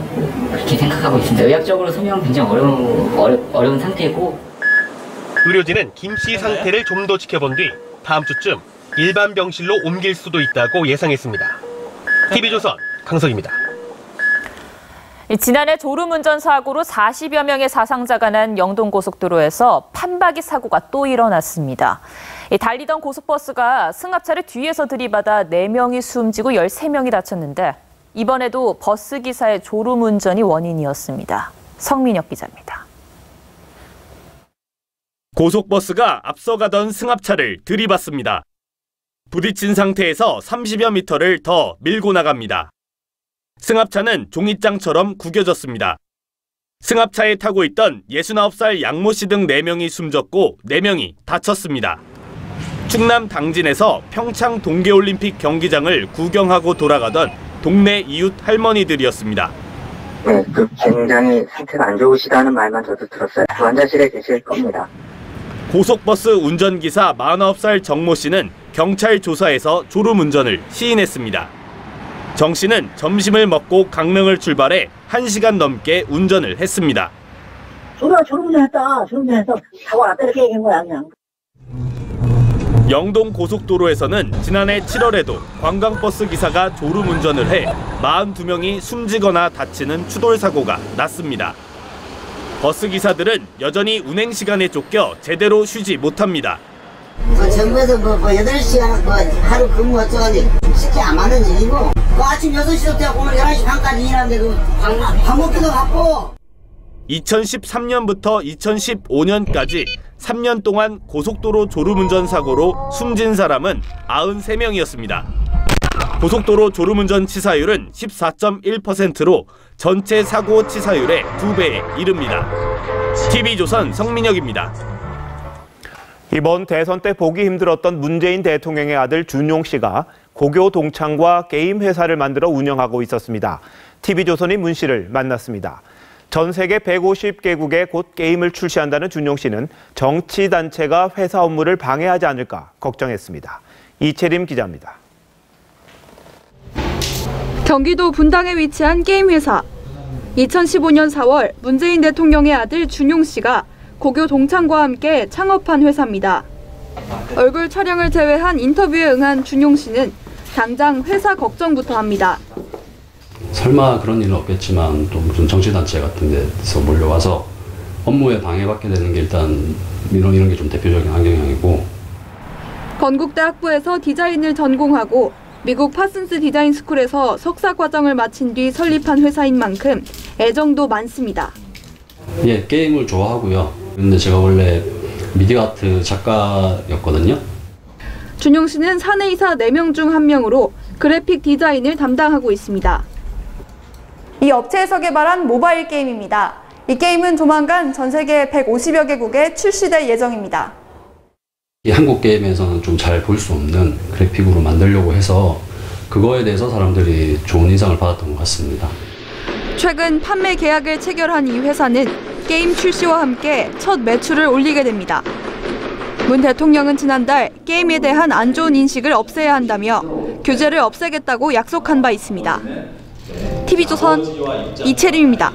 그렇게 생각하고 있습니다. 의학적으로 설명은 굉장히 어려운 상태고 의료진은 김 씨 상태를 좀 더 지켜본 뒤 다음 주쯤 일반 병실로 옮길 수도 있다고 예상했습니다. TV조선 강석입니다. 지난해 졸음운전 사고로 40여 명의 사상자가 난 영동고속도로에서 판박이 사고가 또 일어났습니다. 달리던 고속버스가 승합차를 뒤에서 들이받아 4명이 숨지고 13명이 다쳤는데 이번에도 버스 기사의 졸음운전이 원인이었습니다. 성민혁 기자입니다. 고속버스가 앞서가던 승합차를 들이받습니다. 부딪힌 상태에서 30여 미터를 더 밀고 나갑니다. 승합차는 종잇장처럼 구겨졌습니다. 승합차에 타고 있던 69살 양모 씨 등 4명이 숨졌고 4명이 다쳤습니다. 충남 당진에서 평창 동계올림픽 경기장을 구경하고 돌아가던 동네 이웃 할머니들이었습니다. 네, 굉장히 상태가 안 좋으시다는 말만 저도 들었어요. 환자실에 계실 겁니다. 고속버스 운전기사 49살 정모 씨는 경찰 조사에서 졸음운전을 시인했습니다. 정 씨는 점심을 먹고 강릉을 출발해 1시간 넘게 운전을 했습니다. 졸음운전했다. 졸음운전해서 사고 났다 이렇게 얘기한 거야 그냥. 영동 고속도로에서는 지난해 7월에도 관광버스 기사가 졸음운전을 해 42명이 숨지거나 다치는 추돌 사고가 났습니다. 버스 기사들은 여전히 운행 시간에 쫓겨 제대로 쉬지 못합니다. 정부에서 8시간 하루 근무 어쩌가지고 쉽게 안 맞는 일이고 아침 6시부터 오늘 11시 반까지 일하는데 밥 먹기도 바빠. 2013년부터 2015년까지 3년 동안 고속도로 졸음운전 사고로 숨진 사람은 93명이었습니다. 고속도로 졸음운전 치사율은 14.1%로 전체 사고 치사율의 2배에 이릅니다. TV조선 성민혁입니다. 이번 대선 때 보기 힘들었던 문재인 대통령의 아들 준용 씨가 고교 동창과 게임 회사를 만들어 운영하고 있었습니다. TV조선이 문 씨를 만났습니다. 전 세계 150개국에 곧 게임을 출시한다는 준용 씨는 정치단체가 회사 업무를 방해하지 않을까 걱정했습니다. 이채림 기자입니다. 경기도 분당에 위치한 게임 회사. 2015년 4월 문재인 대통령의 아들 준용 씨가 고교 동창과 함께 창업한 회사입니다. 얼굴 촬영을 제외한 인터뷰에 응한 준용 씨는 당장 회사 걱정부터 합니다. 설마 그런 일은 없겠지만 또 무슨 정치단체 같은 데서 몰려와서 업무에 방해받게 되는 게 일단 이런 게 좀 대표적인 악영향이고. 건국대 학부에서 디자인을 전공하고 미국 파슨스 디자인 스쿨에서 석사 과정을 마친 뒤 설립한 회사인 만큼 애정도 많습니다. 예, 게임을 좋아하고요. 근데 제가 원래 미디어 아트 작가였거든요. 준용 씨는 사내이사 4명 중 1명으로 그래픽 디자인을 담당하고 있습니다. 이 업체에서 개발한 모바일 게임입니다. 이 게임은 조만간 전 세계 150여 개국에 출시될 예정입니다. 이 한국 게임에서는 좀 잘 볼 수 없는 그래픽으로 만들려고 해서 그거에 대해서 사람들이 좋은 인상을 받았던 것 같습니다. 최근 판매 계약을 체결한 이 회사는 게임 출시와 함께 첫 매출을 올리게 됩니다. 문 대통령은 지난달 게임에 대한 안 좋은 인식을 없애야 한다며 규제를 없애겠다고 약속한 바 있습니다. TV조선 이채림입니다.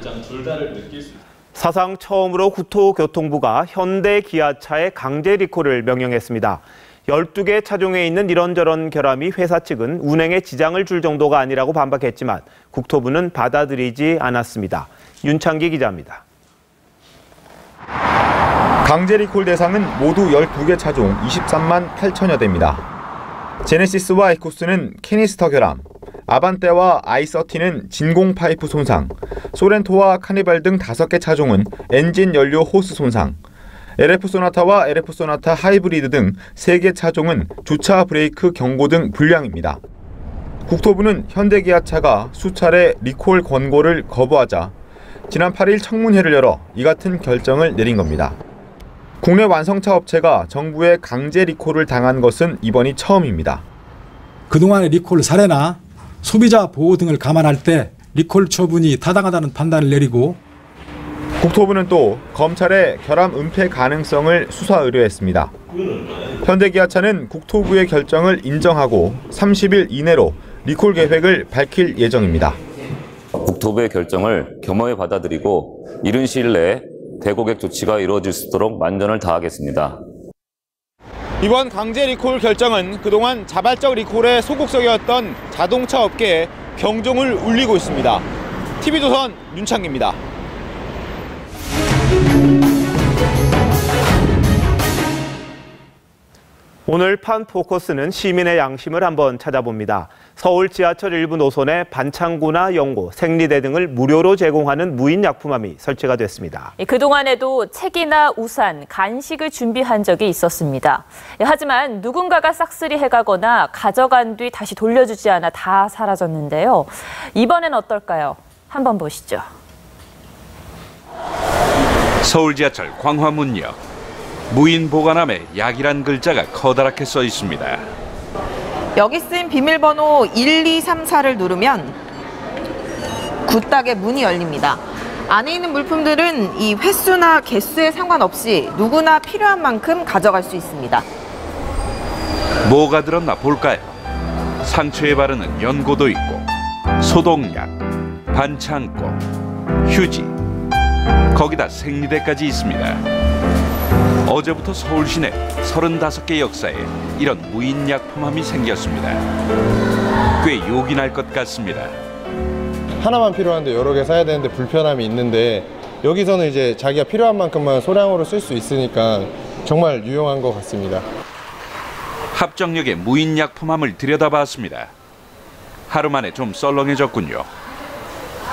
사상 처음으로 국토교통부가 현대 기아차의 강제 리콜을 명령했습니다. 12개 차종에 있는 이런저런 결함이 회사 측은 운행에 지장을 줄 정도가 아니라고 반박했지만 국토부는 받아들이지 않았습니다. 윤창기 기자입니다. 강제 리콜 대상은 모두 12개 차종 23만 8천여 대입니다. 제네시스와 에코스는 캐니스터 결함, 아반떼와 i30는 진공 파이프 손상, 소렌토와 카니발 등 5개 차종은 엔진 연료 호스 손상, LF 소나타와 LF 소나타 하이브리드 등 3개 차종은 주차 브레이크 경고 등 불량입니다. 국토부는 현대기아차가 수차례 리콜 권고를 거부하자 지난 8일 청문회를 열어 이 같은 결정을 내린 겁니다. 국내 완성차 업체가 정부의 강제 리콜을 당한 것은 이번이 처음입니다. 그동안의 리콜 사례나 소비자 보호 등을 감안할 때 리콜 처분이 타당하다는 판단을 내리고 국토부는 또 검찰의 결함 은폐 가능성을 수사 의뢰했습니다. 현대기아차는 국토부의 결정을 인정하고 30일 이내로 리콜 계획을 밝힐 예정입니다. 국토부의 결정을 겸허히 받아들이고 이른 시일 내에 대고객 조치가 이루어질 수 있도록 만전을 다하겠습니다. 이번 강제 리콜 결정은 그동안 자발적 리콜의 소극적이었던 자동차 업계에 경종을 울리고 있습니다. TV조선 윤창기입니다. 오늘 판 포커스는 시민의 양심을 한번 찾아봅니다. 서울 지하철 일부 노선에 반창고나 연고, 생리대 등을 무료로 제공하는 무인 약품함이 설치가 됐습니다. 그동안에도 책이나 우산, 간식을 준비한 적이 있었습니다. 하지만 누군가가 싹쓸이 해가거나 가져간 뒤 다시 돌려주지 않아 다 사라졌는데요. 이번엔 어떨까요? 한번 보시죠. 서울 지하철 광화문역. 무인 보관함에 약이란 글자가 커다랗게 써 있습니다. 여기 쓴 비밀번호 1234를 누르면 굿딱의 문이 열립니다. 안에 있는 물품들은 이 횟수나 개수에 상관없이 누구나 필요한 만큼 가져갈 수 있습니다. 뭐가 들었나 볼까요? 상처에 바르는 연고도 있고 소독약, 반창고, 휴지, 거기다 생리대까지 있습니다. 어제부터 서울 시내 35개 역사에 이런 무인 약품함이 생겼습니다. 꽤 욕이 날 것 같습니다. 하나만 필요한데 여러 개 사야 되는데 불편함이 있는데 여기서는 이제 자기가 필요한 만큼만 소량으로 쓸 수 있으니까 정말 유용한 것 같습니다. 합정역의 무인 약품함을 들여다봤습니다. 하루 만에 좀 썰렁해졌군요.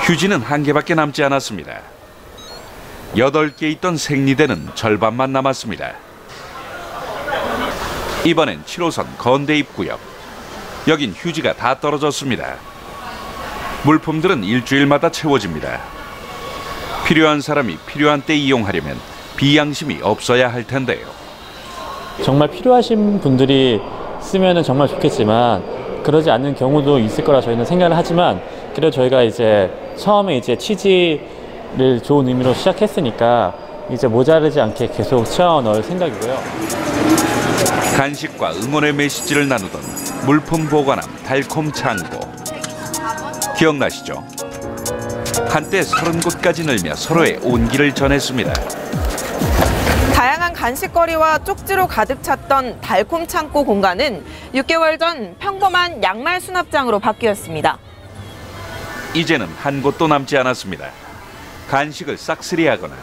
휴지는 한 개밖에 남지 않았습니다. 8개 있던 생리대는 절반만 남았습니다. 이번엔 7호선 건대 입구역. 여긴 휴지가 다 떨어졌습니다. 물품들은 일주일마다 채워집니다. 필요한 사람이 필요한 때 이용하려면 비양심이 없어야 할 텐데요. 정말 필요하신 분들이 쓰면 정말 좋겠지만 그러지 않는 경우도 있을 거라 저희는 생각을 하지만 그래도 저희가 이제 처음에 이제 취지를 좋은 의미로 시작했으니까 이제 모자르지 않게 계속 채워 넣을 생각이고요. 간식과 응원의 메시지를 나누던 물품 보관함 달콤 창고. 기억나시죠? 한때 30곳까지 늘며 서로의 온기를 전했습니다. 다양한 간식거리와 쪽지로 가득 찼던 달콤 창고 공간은 6개월 전 평범한 양말 수납장으로 바뀌었습니다. 이제는 한 곳도 남지 않았습니다. 간식을 싹쓸이하거나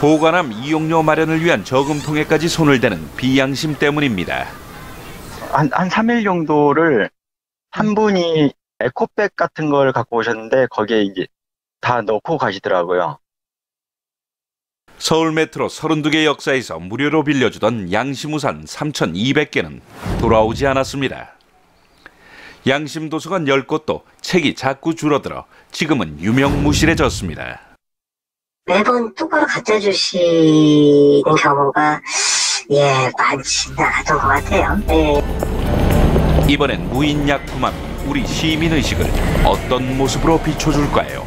보관함 이용료 마련을 위한 저금통에까지 손을 대는 비양심 때문입니다. 한 3일 정도를 한 분이 에코백 같은 걸 갖고 오셨는데 거기에 이제 다 넣고 가시더라고요. 서울 메트로 32개 역사에서 무료로 빌려주던 양심우산 3,200개는 돌아오지 않았습니다. 양심도서관 10곳도 책이 자꾸 줄어들어 지금은 유명무실해졌습니다. 매번 똑바로 갖다 주시는 경우가 많지는 않았던 것 같아요. 이번엔 무인 약품함이 우리 시민의식을 어떤 모습으로 비춰줄까요?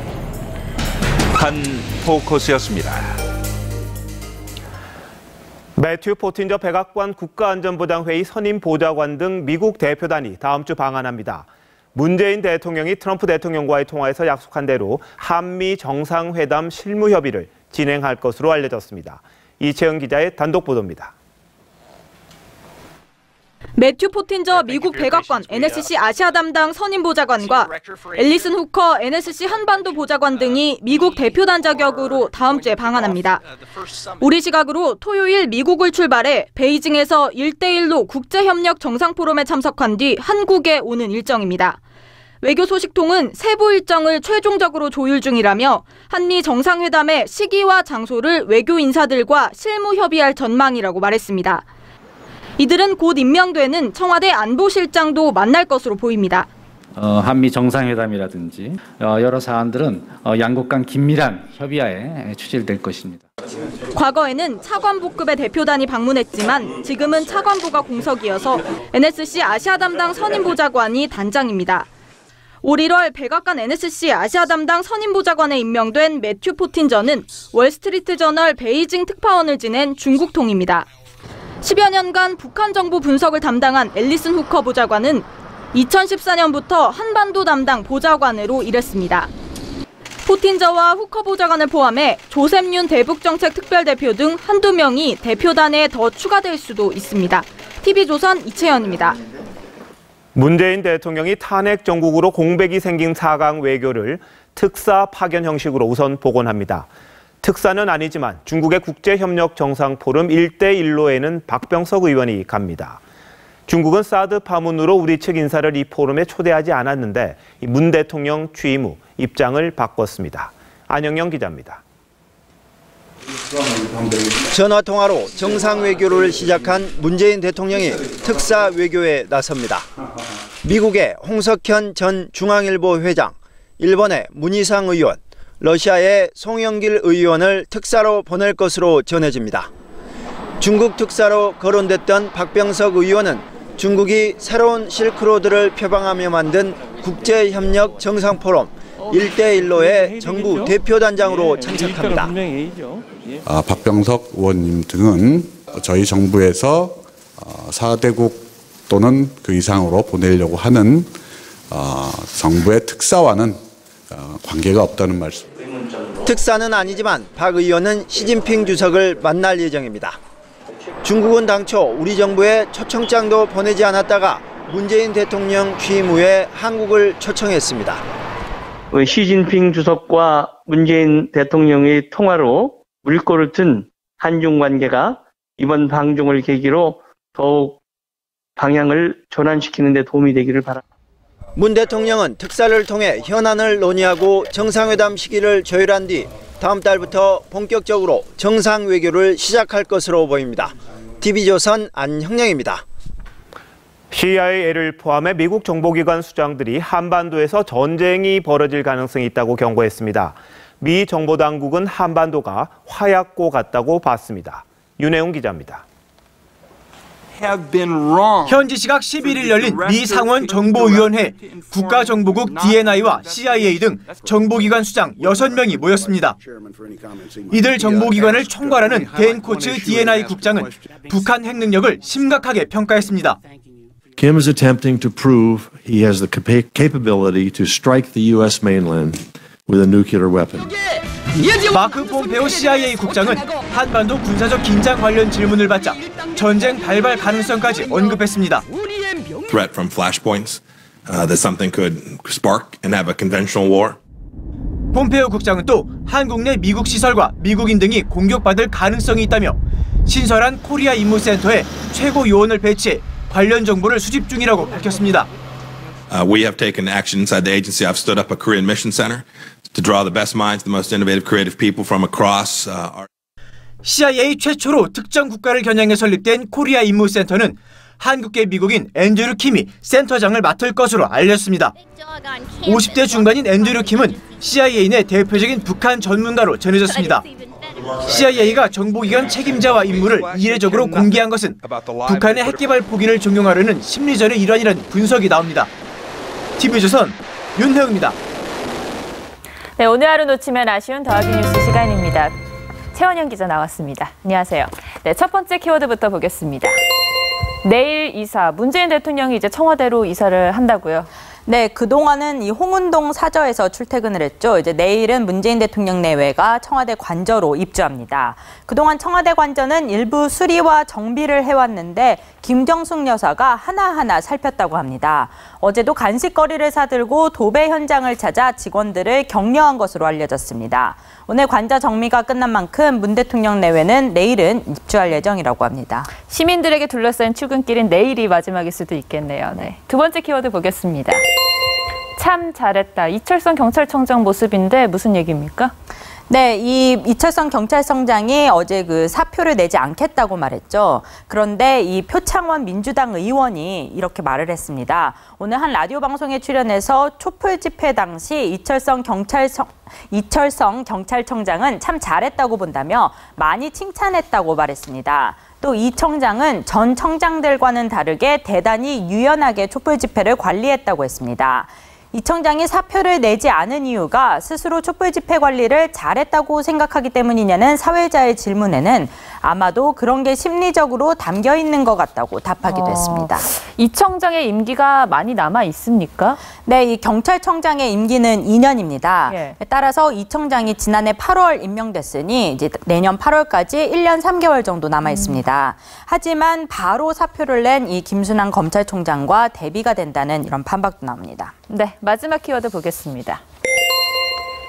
한 포커스였습니다. 매튜 포틴저 백악관 국가안전보장회의 선임 보좌관 등 미국 대표단이 다음 주 방한합니다. 문재인 대통령이 트럼프 대통령과의 통화에서 약속한 대로 한미 정상회담 실무 협의를 진행할 것으로 알려졌습니다. 이채은 기자의 단독 보도입니다. 매튜 포틴저 미국 백악관 NSC 아시아 담당 선임 보좌관과 앨리슨 후커 NSC 한반도 보좌관 등이 미국 대표단 자격으로 다음 주에 방한합니다. 우리 시각으로 토요일 미국을 출발해 베이징에서 1대1로 국제협력 정상포럼에 참석한 뒤 한국에 오는 일정입니다. 외교 소식통은 세부 일정을 최종적으로 조율 중이라며 한미 정상회담의 시기와 장소를 외교 인사들과 실무 협의할 전망이라고 말했습니다. 이들은 곧 임명되는 청와대 안보실장도 만날 것으로 보입니다. 한미 정상회담이라든지 여러 사안들은 양국 간 긴밀한 협의하에 추진될 것입니다. 과거에는 차관보급의 대표단이 방문했지만 지금은 차관보가 공석이어서 NSC 아시아 담당 선임보좌관이 단장입니다. 올 1월 백악관 NSC 아시아 담당 선임보좌관에 임명된 매튜 포틴저는 월스트리트저널 베이징 특파원을 지낸 중국통입니다. 10여 년간 북한 정보 분석을 담당한 앨리슨 후커 보좌관은 2014년부터 한반도 담당 보좌관으로 일했습니다. 포틴저와 후커 보좌관을 포함해 조셉 윤 대북정책 특별대표 등 한두 명이 대표단에 더 추가될 수도 있습니다. TV조선 이채연입니다. 문재인 대통령이 탄핵 정국으로 공백이 생긴 4강 외교를 특사 파견 형식으로 우선 복원합니다. 특사는 아니지만 중국의 국제협력정상포럼 1대1로에는 박병석 의원이 갑니다. 중국은 사드 파문으로 우리 측 인사를 이 포럼에 초대하지 않았는데 문 대통령 취임 후 입장을 바꿨습니다. 안영영 기자입니다. 전화통화로 정상외교를 시작한 문재인 대통령이 특사 외교에 나섭니다. 미국의 홍석현 전 중앙일보 회장, 일본의 문희상 의원, 러시아의 송영길 의원을 특사로 보낼 것으로 전해집니다. 중국 특사로 거론됐던 박병석 의원은 중국이 새로운 실크로드를 표방하며 만든 국제협력 정상포럼 1대1로의 정부 대표단장으로 참석합니다. 박병석 의원님 등은 저희 정부에서 4대국 또는 그 이상으로 보내려고 하는 정부의 특사와는 관계가 없다는 말씀. 특사는 아니지만 박 의원은 시진핑 주석을 만날 예정입니다. 중국은 당초 우리 정부에 초청장도 보내지 않았다가 문재인 대통령 취임 후에 한국을 초청했습니다. 시진핑 주석과 문재인 대통령의 통화로 물꼬를 튼 한중 관계가 이번 방중을 계기로 더욱 방향을 전환시키는 데 도움이 되기를 바랍니다. 문 대통령은 특사를 통해 현안을 논의하고 정상회담 시기를 조율한 뒤 다음 달부터 본격적으로 정상외교를 시작할 것으로 보입니다. TV조선 안형량입니다. CIA를 포함해 미국 정보기관 수장들이 한반도에서 전쟁이 벌어질 가능성이 있다고 경고했습니다. 미 정보당국은 한반도가 화약고 같다고 봤습니다. 윤혜웅 기자입니다. 현지 시각 11일 열린 미 상원 정보위원회 국가정보국 DNI와 CIA 등 정보기관 수장 6명이 모였습니다. 이들 정보기관을 총괄하는 댄 코츠 DNI 국장은 북한 핵 능력을 심각하게 평가했습니다. Kim is attempting to prove he has the capability to strike the U.S. mainland with a nuclear weapon. 마크 폼페오 CIA 국장은 한반도 군사적 긴장 관련 질문을 받자 전쟁 발발 가능성까지 언급했습니다. Threat from flashpoints that something could spark and have a conventional war. 폼페오 국장은 또 한국 내 미국 시설과 미국인 등이 공격받을 가능성이 있다며 신설한 코리아 임무센터에 최고 요원을 배치해 관련 정보를 수집 중이라고 밝혔습니다. We have taken action inside the agency. I've stood up a Korean mission center to draw the best minds, the most innovative, creative people from across our. CIA 최초로 특정 국가를 겨냥해 설립된 코리아 임무센터는 한국계 미국인 앤드류 킴이 센터장을 맡을 것으로 알렸습니다. 50대 중반인 앤드류 킴은 CIA 내 대표적인 북한 전문가로 전해졌습니다. CIA가 정보기관 책임자와 임무를 이례적으로 공개한 것은 북한의 핵개발 포기를 종용하려는 심리전의 일환이라는 분석이 나옵니다. TV조선 윤혜웅입니다. 네, 오늘 하루 놓치면 아쉬운 더하기 뉴스 시간입니다. 최원영 기자 나왔습니다. 안녕하세요. 네, 첫 번째 키워드부터 보겠습니다. 내일 이사, 문재인 대통령이 이제 청와대로 이사를 한다고요? 네, 그동안은 이 홍은동 사저에서 출퇴근을 했죠. 이제 내일은 문재인 대통령 내외가 청와대 관저로 입주합니다. 그동안 청와대 관저는 일부 수리와 정비를 해왔는데 김정숙 여사가 하나하나 살폈다고 합니다. 어제도 간식거리를 사들고 도배 현장을 찾아 직원들을 격려한 것으로 알려졌습니다. 오늘 관저 정비가 끝난 만큼 문 대통령 내외는 내일은 입주할 예정이라고 합니다. 시민들에게 둘러싸인 출근길은 내일이 마지막일 수도 있겠네요. 네. 두 번째 키워드 보겠습니다. 참 잘했다. 이철성 경찰청장 모습인데 무슨 얘기입니까? 네, 이 이철성 경찰청장이 어제 그 사표를 내지 않겠다고 말했죠. 그런데 이 표창원 민주당 의원이 이렇게 말을 했습니다. 오늘 한 라디오 방송에 출연해서 촛불 집회 당시 이철성 경찰청장은 참 잘했다고 본다며 많이 칭찬했다고 말했습니다. 또 이 청장은 전 청장들과는 다르게 대단히 유연하게 촛불 집회를 관리했다고 했습니다. 이 청장이 사표를 내지 않은 이유가 스스로 촛불 집회 관리를 잘했다고 생각하기 때문이냐는 사회자의 질문에는 아마도 그런 게 심리적으로 담겨 있는 것 같다고 답하기도 했습니다. 이 청장의 임기가 많이 남아 있습니까? 네, 이 경찰청장의 임기는 2년입니다. 예. 따라서 이 청장이 지난해 8월 임명됐으니 이제 내년 8월까지 1년 3개월 정도 남아 있습니다. 하지만 바로 사표를 낸 이 김순환 검찰총장과 대비가 된다는 이런 반박도 나옵니다. 네, 마지막 키워드 보겠습니다.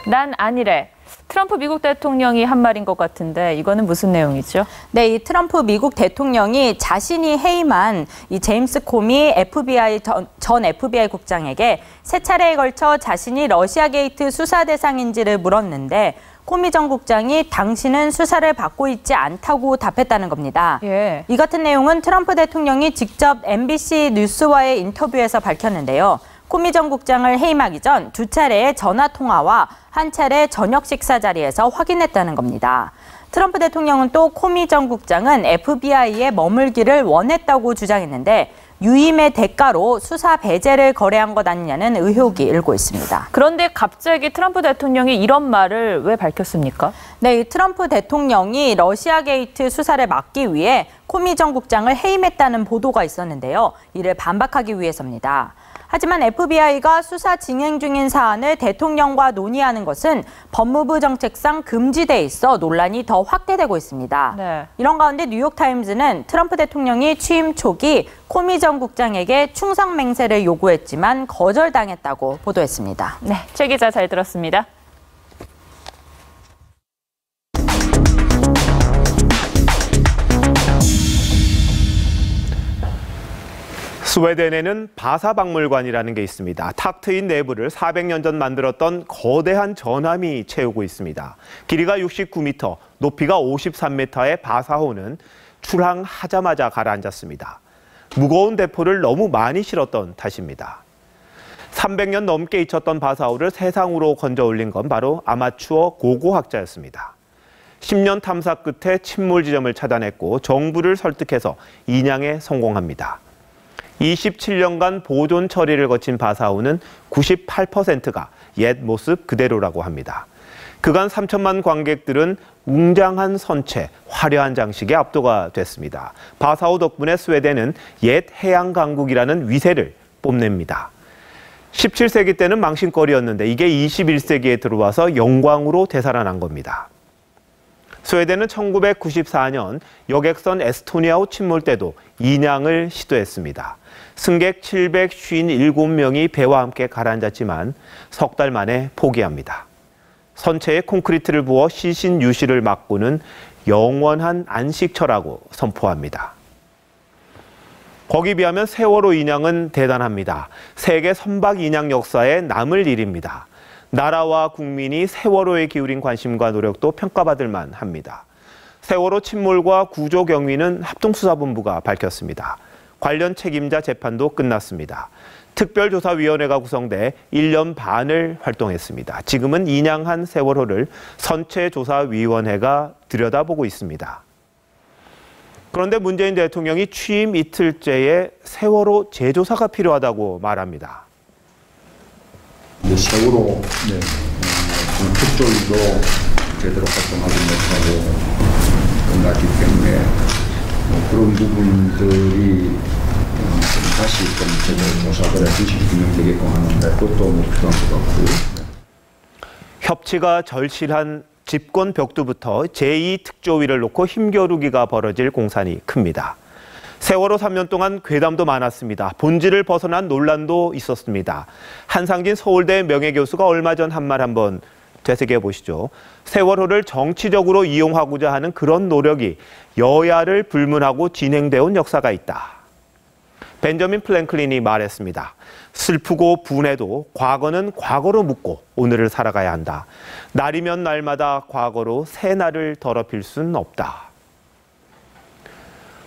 난 아니래. 트럼프 미국 대통령이 한 말인 것 같은데 이거는 무슨 내용이죠? 네, 이 트럼프 미국 대통령이 자신이 해임한 이 제임스 코미 FBI 전 FBI 국장에게 세 차례에 걸쳐 자신이 러시아 게이트 수사 대상인지를 물었는데 코미 전 국장이 당신은 수사를 받고 있지 않다고 답했다는 겁니다. 예. 이 같은 내용은 트럼프 대통령이 직접 MBC 뉴스와의 인터뷰에서 밝혔는데요. 코미 전 국장을 해임하기 전 두 차례의 전화 통화와 한 차례 저녁 식사 자리에서 확인했다는 겁니다. 트럼프 대통령은 또 코미 전 국장은 FBI에 머물기를 원했다고 주장했는데 유임의 대가로 수사 배제를 거래한 것 아니냐는 의혹이 일고 있습니다. 그런데 갑자기 트럼프 대통령이 이런 말을 왜 밝혔습니까? 네, 트럼프 대통령이 러시아 게이트 수사를 막기 위해 코미 전 국장을 해임했다는 보도가 있었는데요. 이를 반박하기 위해서입니다. 하지만 FBI가 수사 진행 중인 사안을 대통령과 논의하는 것은 법무부 정책상 금지돼 있어 논란이 더 확대되고 있습니다. 네. 이런 가운데 뉴욕타임즈는 트럼프 대통령이 취임 초기 코미 전 국장에게 충성 맹세를 요구했지만 거절당했다고 보도했습니다. 네, 최 기자 잘 들었습니다. 스웨덴에는 바사박물관이라는 게 있습니다. 탁 트인 내부를 400년 전 만들었던 거대한 전함이 채우고 있습니다. 길이가 69m, 높이가 53m의 바사호는 출항하자마자 가라앉았습니다. 무거운 대포를 너무 많이 실었던 탓입니다. 300년 넘게 잊혔던 바사호를 세상으로 건져 올린 건 바로 아마추어 고고학자였습니다. 10년 탐사 끝에 침몰 지점을 찾아냈고 정부를 설득해서 인양에 성공합니다. 27년간 보존 처리를 거친 바사호는 98%가 옛 모습 그대로라고 합니다. 그간 3천만 관객들은 웅장한 선체, 화려한 장식에 압도가 됐습니다. 바사호 덕분에 스웨덴은 옛 해양 강국이라는 위세를 뽐냅니다. 17세기 때는 망신거리였는데 이게 21세기에 들어와서 영광으로 되살아난 겁니다. 스웨덴은 1994년 여객선 에스토니아호 침몰 때도 인양을 시도했습니다. 승객 757명이 배와 함께 가라앉았지만 석 달 만에 포기합니다. 선체에 콘크리트를 부어 시신 유실을 막고는 영원한 안식처라고 선포합니다. 거기 비하면 세월호 인양은 대단합니다. 세계 선박 인양 역사에 남을 일입니다. 나라와 국민이 세월호에 기울인 관심과 노력도 평가받을 만합니다. 세월호 침몰과 구조 경위는 합동수사본부가 밝혔습니다. 관련 책임자 재판도 끝났습니다. 특별조사위원회가 구성돼 1년 반을 활동했습니다. 지금은 인양한 세월호를 선체조사위원회가 들여다보고 있습니다. 그런데 문재인 대통령이 취임 이틀째에 세월호 재조사가 필요하다고 말합니다. 세월호 특조위도 제대로 활동하지 못하고 끝났기 때문에 그런 부분들이 다시 좀 제대로 조사가 진행되게끔 하는데 그것도 필요한 것 같고요. 협치가 절실한 집권 벽두부터 제2특조위를 놓고 힘겨루기가 벌어질 공산이 큽니다. 세월호 3년 동안 괴담도 많았습니다. 본질을 벗어난 논란도 있었습니다. 한상진 서울대 명예교수가 얼마 전 한 말 한번 되새겨 보시죠. 세월호를 정치적으로 이용하고자 하는 그런 노력이 여야를 불문하고 진행되어 온 역사가 있다. 벤저민 프랭클린이 말했습니다. 슬프고 분해도 과거는 과거로 묻고 오늘을 살아가야 한다. 날이면 날마다 과거로 새 날을 더럽힐 수는 없다.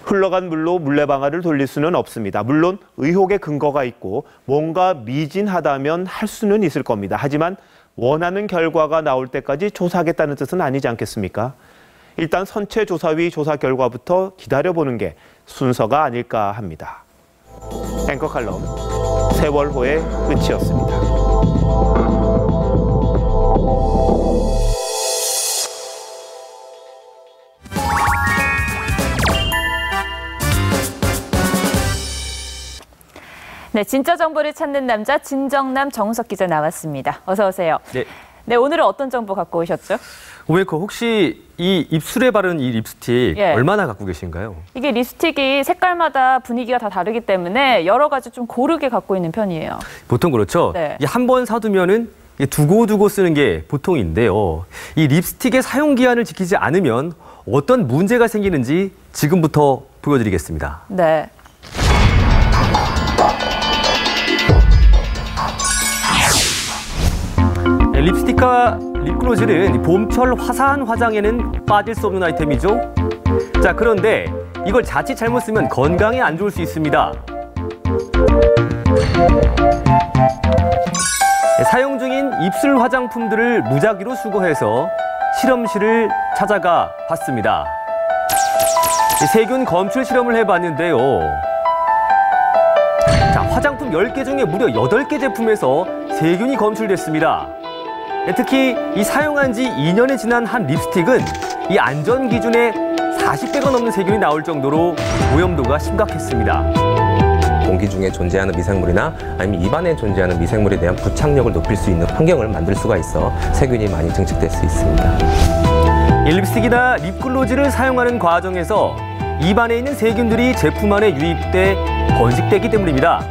흘러간 물로 물레방아를 돌릴 수는 없습니다. 물론 의혹의 근거가 있고 뭔가 미진하다면 할 수는 있을 겁니다. 하지만 원하는 결과가 나올 때까지 조사하겠다는 뜻은 아니지 않겠습니까? 일단 선체조사위 조사 결과부터 기다려보는 게 순서가 아닐까 합니다. 앵커 칼럼 세월호의 끝이었습니다. 네, 진짜 정보를 찾는 남자 진정남 정우석 기자 나왔습니다. 어서 오세요. 네, 오늘은 어떤 정보 갖고 오셨죠? 오메이커 혹시 이 입술에 바르는 이 립스틱 예. 얼마나 갖고 계신가요? 이게 립스틱이 색깔마다 분위기가 다 다르기 때문에 여러 가지 좀 고르게 갖고 있는 편이에요. 보통 그렇죠. 네. 한 번 사두면은 두고두고 쓰는 게 보통인데요. 이 립스틱의 사용 기한을 지키지 않으면 어떤 문제가 생기는지 지금부터 보여드리겠습니다. 네. 립스틱과 립글로즈는 봄철 화사한 화장에는 빠질 수 없는 아이템이죠. 자, 그런데 이걸 자칫 잘못 쓰면 건강에 안 좋을 수 있습니다. 사용 중인 입술 화장품들을 무작위로 수거해서 실험실을 찾아가 봤습니다. 세균 검출 실험을 해봤는데요. 자, 화장품 10개 중에 무려 8개 제품에서 세균이 검출됐습니다. 특히 이 사용한 지 2년이 지난 한 립스틱은 이 안전 기준에 40배가 넘는 세균이 나올 정도로 오염도가 심각했습니다. 공기 중에 존재하는 미생물이나 아니면 입안에 존재하는 미생물에 대한 부착력을 높일 수 있는 환경을 만들 수가 있어 세균이 많이 증식될 수 있습니다. 립스틱이나 립글로즈를 사용하는 과정에서 입안에 있는 세균들이 제품 안에 유입돼 번식되기 때문입니다.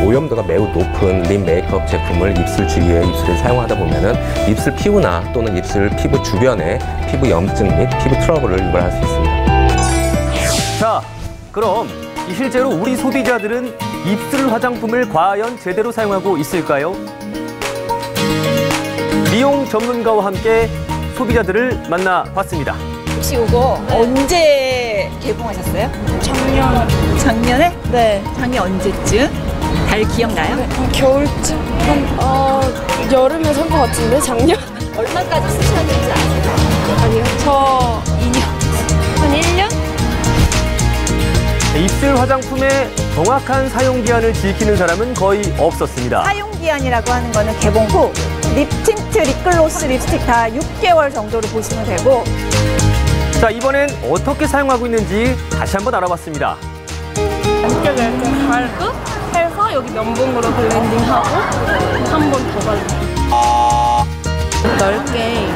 오염도가 매우 높은 립 메이크업 제품을 입술 주위에 입술에 사용하다 보면은 입술 피부나 또는 입술 피부 주변에 피부 염증 및 피부 트러블을 유발할 수 있습니다. 자, 그럼 실제로 우리 소비자들은 입술 화장품을 과연 제대로 사용하고 있을까요? 미용 전문가와 함께 소비자들을 만나봤습니다. 혹시 이거 언제 개봉하셨어요? 작년에? 네. 작년 언제쯤? 달 기억나요? 겨울쯤? 여름에 산 것 같은데, 작년? 얼마까지 쓰셨는지 아세요? 아니요. 저 2년. 한 1년? 입술 화장품의 정확한 사용 기한을 지키는 사람은 거의 없었습니다. 사용 기한이라고 하는 거는 개봉 후 립 틴트, 립글로스, 립스틱 다 6개월 정도로 보시면 되고. 자, 이번엔 어떻게 사용하고 있는지 다시 한번 알아봤습니다. 안쪽에 이렇게 갈고 해서 여기 면봉으로 블렌딩하고 한 번 더 발라. 넓게.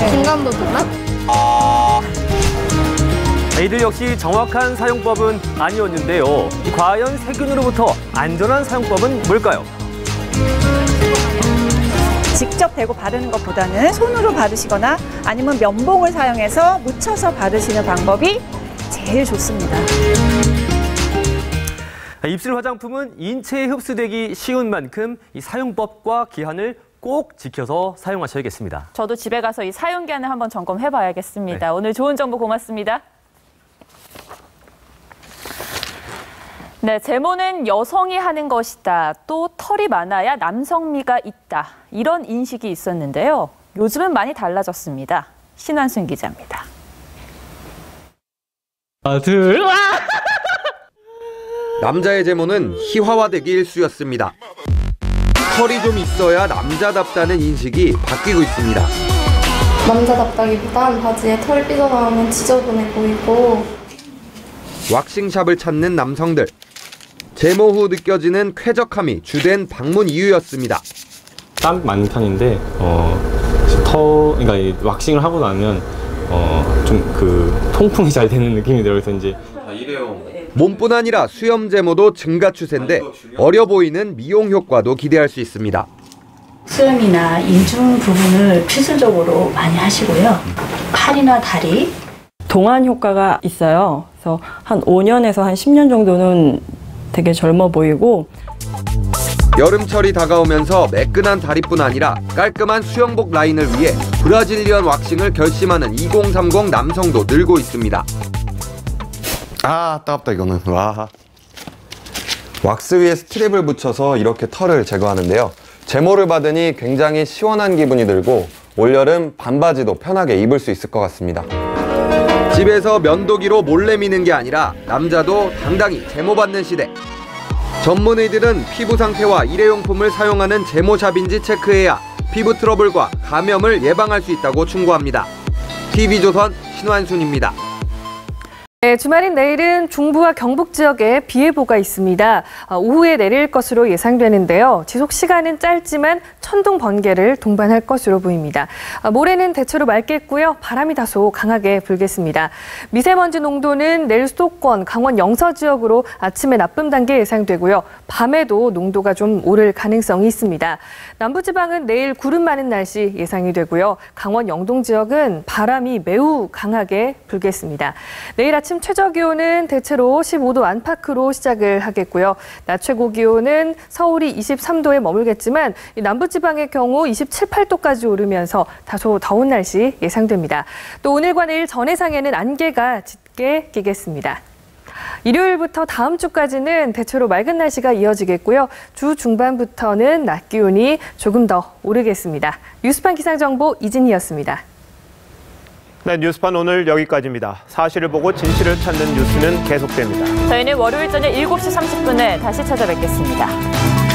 중간도 되나? 이들 역시 정확한 사용법은 아니었는데요. 과연 세균으로부터 안전한 사용법은 뭘까요? 직접 대고 바르는 것보다는 손으로 바르시거나 아니면 면봉을 사용해서 묻혀서 바르시는 방법이 제일 좋습니다. 입술 화장품은 인체에 흡수되기 쉬운 만큼 이 사용법과 기한을 꼭 지켜서 사용하셔야겠습니다. 저도 집에 가서 이 사용 기한을 한번 점검해봐야겠습니다. 네. 오늘 좋은 정보 고맙습니다. 네, 제모는 여성이 하는 것이다. 또 털이 많아야 남성미가 있다. 이런 인식이 있었는데요. 요즘은 많이 달라졌습니다. 신환순 기자입니다. 남자의 제모는 희화화되기 일쑤였습니다. 털이 좀 있어야 남자답다는 인식이 바뀌고 있습니다. 남자답다기보단 바지에 털이 삐져나오면 지저분해 보이고. 왁싱샵을 찾는 남성들. 제모 후 느껴지는 쾌적함이 주된 방문 이유였습니다. 땀 많은 편인데 그러니까 왁싱을 하고 나면 좀 그 통풍이 잘 되는 느낌이 들어요. 그래서 이제 몸뿐 아니라 수염 제모도 증가 추세인데 어려 보이는 미용 효과도 기대할 수 있습니다. 수염이나 인중 부분을 필수적으로 많이 하시고요. 팔이나 다리. 동안 효과가 있어요. 그래서 한 5년에서 한 10년 정도는 되게 젊어 보이고. 여름철이 다가오면서 매끈한 다리뿐 아니라 깔끔한 수영복 라인을 위해 브라질리언 왁싱을 결심하는 2030 남성도 늘고 있습니다. 아, 따갑다 이거는. 와. 왁스 위에 스트랩을 붙여서 이렇게 털을 제거하는데요. 제모를 받으니 굉장히 시원한 기분이 들고 올여름 반바지도 편하게 입을 수 있을 것 같습니다. 집에서 면도기로 몰래 미는 게 아니라 남자도 당당히 제모받는 시대. 전문의들은 피부 상태와 일회용품을 사용하는 제모샵인지 체크해야 피부 트러블과 감염을 예방할 수 있다고 충고합니다. TV조선 신환순입니다. 네, 주말인 내일은 중부와 경북 지역에 비 예보가 있습니다. 오후에 내릴 것으로 예상되는데요. 지속 시간은 짧지만 천둥 번개를 동반할 것으로 보입니다. 모레는 대체로 맑겠고요. 바람이 다소 강하게 불겠습니다. 미세먼지 농도는 내일 수도권, 강원 영서 지역으로 아침에 나쁨 단계 예상되고요. 밤에도 농도가 좀 오를 가능성이 있습니다. 남부지방은 내일 구름 많은 날씨 예상이 되고요. 강원 영동 지역은 바람이 매우 강하게 불겠습니다. 내일 아침 최저 기온은 대체로 15도 안팎으로 시작을 하겠고요. 낮 최고 기온은 서울이 23도에 머물겠지만 남부지방의 경우 27, 8도까지 오르면서 다소 더운 날씨 예상됩니다. 또 오늘과 내일 전해상에는 안개가 짙게 끼겠습니다. 일요일부터 다음 주까지는 대체로 맑은 날씨가 이어지겠고요. 주 중반부터는 낮 기온이 조금 더 오르겠습니다. 뉴스판 기상정보 이진희였습니다. 네, 뉴스판 오늘 여기까지입니다. 사실을 보고 진실을 찾는 뉴스는 계속됩니다. 저희는 월요일 저녁 7시 30분에 다시 찾아뵙겠습니다.